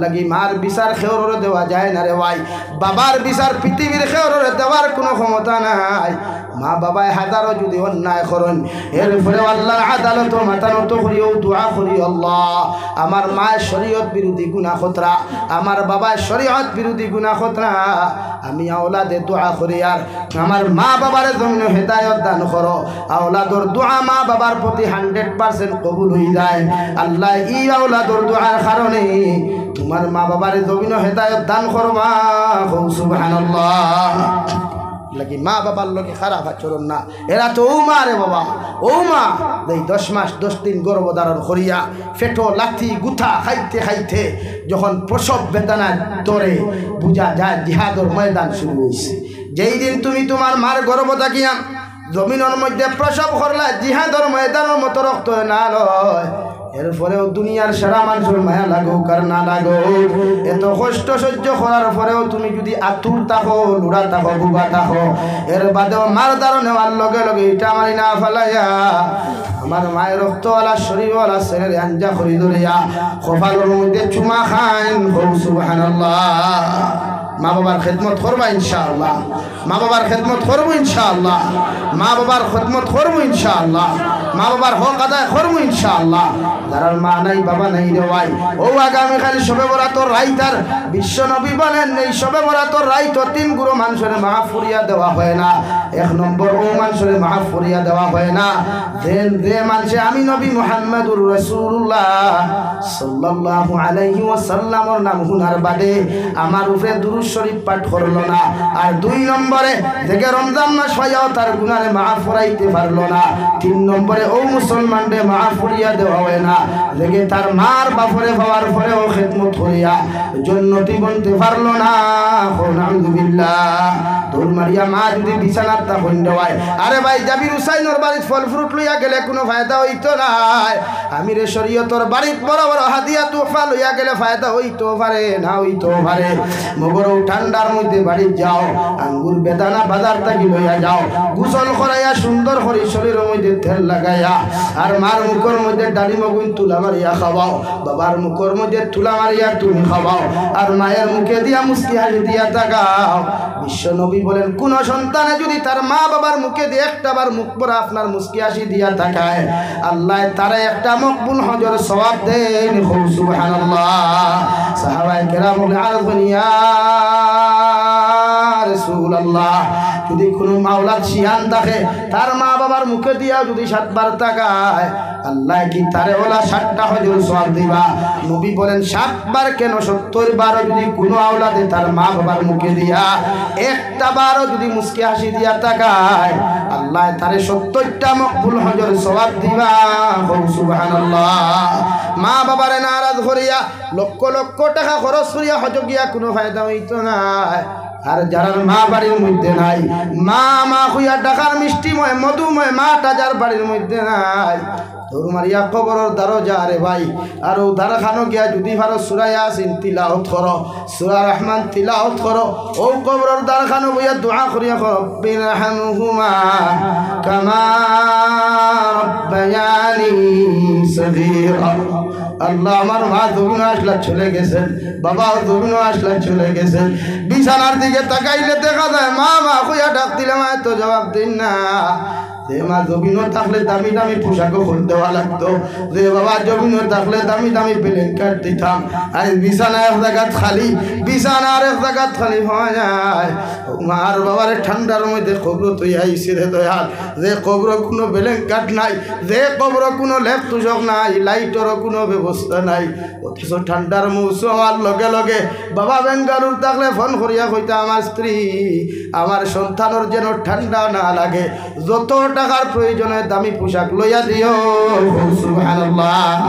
লাগি মার বিচার খেওরে দেওয়া যায় না রে ভাই, বাবার বিচার পৃথিবীর খেওরে দেওয়ার কোনো ক্ষমতা নাই। মা বাবায় হাজারো যদি অন্যায় করেন এরপরে আল্লাহর আদালত মাথা নত করিও দোয়া করি আল্লাহ আমার মায়ের শরীয়ত বিরোধী গুনাহ খতরা, আমার বাবার শরীয়ত বিরোধী গুনাহ খতরা, আমি আওলাদে দোয়া করি আর আমার মা বাবার জন্য হেদায়েত দান করো। আওলাদর দোয়া মা বাবার প্রতি 100% কবুল হয়ে যায়। আল্লাহ এই আওলাদর দোয়ার কারণে তোমার মা বাবার জমিন হেদায়েত দান করবা। সুবহানাল্লাহ। লাগি মা বাবার লোকে খারাপ আচরণ না, এরা তো ও মা রে বাবা, ও মা এই 10 মাস 10 দিন গর্ভধারণ করিয়া ফেটো লাথি গুথা খাইতে খাইতে যখন প্রসব বেদনা ধরে বুঝা যায় জিহাদের ময়দান শুরু হয়েছে। যেই দিন তুমি তোমার মার গর্ভ থাকিয়া জমিনের মধ্যে প্রসব করলা জিহাদের ময়দানের মতো রক্ত না লয়, এরপরেও দুনিয়ার সারা মানুষের মায়া লাগুক আর না লাগুক, এত কষ্ট সহ্য করার পরেও তুমি যদি আতুর থাকো, লুড়া থাকো, বুবা থাকো, এর বাদেও মার দ্বারা নেওয়ার লগে লগে ইটা মারি না ফেলাইয়া আমার মায়ের রক্তওয়ালা শরীরওয়ালা ছেলের আঞ্জা করি ধরিয়া কপালের মধ্যে চুমা খাইন। সুবহানাল্লাহ। মা বাবার খেদমত করবা ইনশাআল্লাহ, মা বাবার খেদমত করবো ইনশাআল্লাহ, মা বাবার খেদমত করবো ইনশাআল্লাহ, মা বাবার হক আদায় করবো ইনশাআল্লাহ। যারা মা নাই বাবা নাই রে ভাই, ও আগামীকাল শবে বরাতর রাইতার বিশ্ব নবী বলেন এই শবে বরাতর রাইত 3 গুরু মানুষের মাফ করিয়া দেওয়া হয় না। 1 নম্বর ও মানুষের মাফ করিয়া দেওয়া হয় না যে মানুষে আমি নবী মুহাম্মদুর রাসূলুল্লাহ সাল্লাল্লাহু আলাইহি ওয়াসাল্লামের নাম হুনার বাদে আমার উপরে দুরূদ শরীফ পাঠ করলো না। আর 2 নম্বরে দেখে রমজান মাস হইয়াও তার গুনাহে মাফ করাইতে পারলো না। 3 নম্বরে ও মুসলমানদের মাফ করিয়া দেওয়া হয় না লেগে তার মার বাপরে পাওয়ার পরেও খেদমত করিয়া জান্নাতি বনতে পারলো না। আলহামদুলিল্লাহ। দৌড় মারিয়া মা যদি বিছানার তা বন্ধ হয়, আরে ভাই জাবির হুসাইনের বাড়ির ফল ফ্রুট লইয়া গেলে কোনো ফায়দা হইতো না। আমিরে শরীয়তর বাড়ির বড় বড় হাদিয়া তোফা লইয়া গেলে ফায়দা হইতো পারে না হইতো পারে। মগর ঠান্ডার মধ্যে বাড়ি যাও, আঙ্গুর বেদানা বাজার থেকে লইয়া যাও, গোসল করাইয়া সুন্দর করে শরীরের মধ্যে তেল লাগাইয়া আর মার মুখের মধ্যে ডালিম গুণ তুলা মারিয়া খাওয়াও, বাবার মুখের মধ্যে তুলা মারিয়া তুমি খাওয়াও, আর মায়ের মুখে দিয়া মুস্কি হাসি দিয়া তাকাও। বিশ্ব নবী বলেন কোন সন্তানে যদি তার মা বাবার মুখে দিয়ে একটাবার মুখ পরা আপনার মুস্কি হাসি দিয়া তাকায় আল্লাহ তারা একটা মকবুল হজর সওয়াব দেন। সুবহানাল্লাহ। সাহাবায়ে কেরাম আরজ ইয়া রাসূলুল্লাহ যদি কোনো মাওলাদ শিয়ান থাকে তার মা বাবার মুখে দিয়া যদি 7 বার তাকায় আল্লাহ কি তারে ওলা 7টা হজর সওয়াব দিবা। নবী বলেন 7 বার কেন 70 বার যদি কোনো আওলাদে তার মা বাবার মুখে দিয়া একটা বারও যদি মুস্কি হাসি দিয়া তাকায় আল্লাহ তারে 70টা মকবুল হজর সওয়াব দিবা। সুবহানাল্লাহ। মা বাবারে নারাজ করিয়া লক্ষ লক্ষ টাকা খরচ করিয়া হজ গিয়া কোনো ফায়দা হইতো না। আর যারা মা বাড়ির মধ্যে নাই, মা মা হইয়া ডাকার মিষ্টিময় মধুময় মাটা যার বাড়ির মধ্যে নাই, তোর মারিয়া কবরের দ্বারো যা রে ভাই। আর ও দ্বারা খানো গিয়া যদি ভারো সূরা ইয়াসিন তিলাওয়াত করো, সূরা রহমান তিলাওয়াত করো, ও কবরের দ্বারা খানো বইয়া দোয়া করিয়া রব্বির হামহুমা কামা রব্বায়ানি সগীরা। আল্লাহ আমার মা জমিন আসলা চলে গেছেন, বাবাও জমিন আসলা চলে গেছেন। বিছানার দিকে তাকাইলে দেখা যায় মা মা কইয়া ডাক দিলে মা তো জবাব দিন না। যে মা জমিনও থাকলে দামি দামি পোশাকও খুল দেওয়া লাগতো, যে বাবা জমিনও থাকলে দামি দামি ব্ল্যাঙ্কেট দিতাম। আর বিছানা এক জায়গাত খালি, বিছানা আর এক জায়গাত খালি হয়ে যায়। মার বাবার ঠান্ডার মধ্যে কবর তুই আইসি রে দয়াল, যে কবর কোনো ব্ল্যাঙ্কেট নাই, যে কবর কোনো লেপ তুষক নাই, লাইটেরও কোনো ব্যবস্থা নাই। অথচ ঠান্ডার মৌসুম হওয়ার লগে লগে বাবা বেঙ্গালুর থাকলে ফোন করিয়া কইতা আমার স্ত্রী আমার সন্তানের যেন ঠান্ডা না লাগে, যত টাকার প্রয়োজনে দামি পোশাক লইয়া দিও। সুবহানাল্লাহ।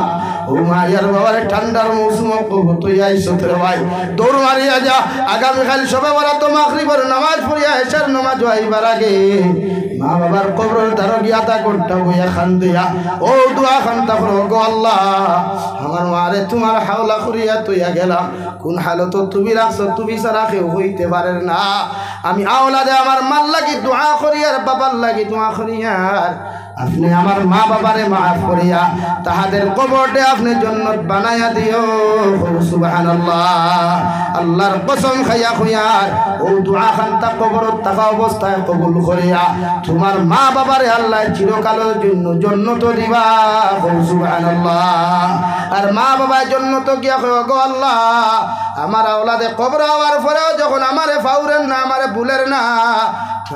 ও মায়ার বাবার ঠান্ডার মৌসুম কবর তুই আইসো রে ভাই, দৌড় মারিয়া যা। আগামীকাল সবে বলা তো মাগরিবের নামাজ পড়িয়া এশার নামাজ হইবার আগে মা বাবার কবরের দ্বারা গিয়া তা করতে বইয়া খান দিয়া ও দোয়া খান তা করো, গো আল্লাহ আমার মারে তোমার হাওলা করিয়া তুইয়া গেলাম, কোন হালত তুমি রাখছো, তুমি ছাড়া কেউ হইতে পারে না। আমি আওলাদে আমার মাল লাগি দোয়া করিয়ার, বাবার লাগি দোয়া করিয়ার, আপনি আমার মা বাবারে মাফ করিয়া তাহাদের কবরটে আপনি জান্নাত বানায়া দিও। সুবহানাল্লাহ। আল্লাহর কসম খাইয়া খুইয়ার ও দোয়া খান্তা কবরত থাকা অবস্থায় কবুল করিয়া তোমার মা বাবারে আল্লাহ চিরকালের জন্য জান্নাত দিবা। সুবহানাল্লাহ। আর মা বাবার জান্নাত গিয়া কয়, গো আল্লাহ আমার আওলাদে কবর হওয়ার পরেও যখন আমারে ফাউরেন না, আমারে ভুলের না,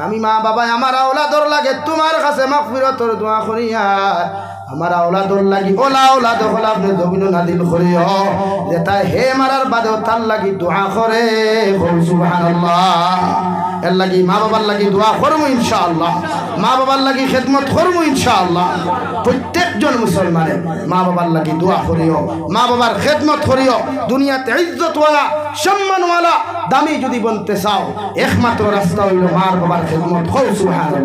আমি মা বাবা আমার আওলাদর লাগে তোমার কাছে মাগফিরাতের দোয়া করিয়ার, আমার আওলাদর লাগি ওলা আওলাদ হল আপনি জমিন নাদিল করিও, যে তাই হে মারার বাদেও তার লাগি দোয়া করে। সুবহানাল্লাহ। এর লাগি মা বাবার লাগি দোয়া করবো ইনশাআল্লাহ, মা বাবার লাগি খেদমত করবো ইনশাআল্লাহ। প্রত্যেকজন মুসলমানের মা বাবার লাগি দোয়া করিও, মা বাবার খেদমত করিও। দুনিয়াতে ইজ্জতওয়ালা সম্মানওয়ালা দামি যদি বনতে চাও একমাত্র রাস্তা হইল মার বাবার খেদমত। সুবহানাল্লাহ।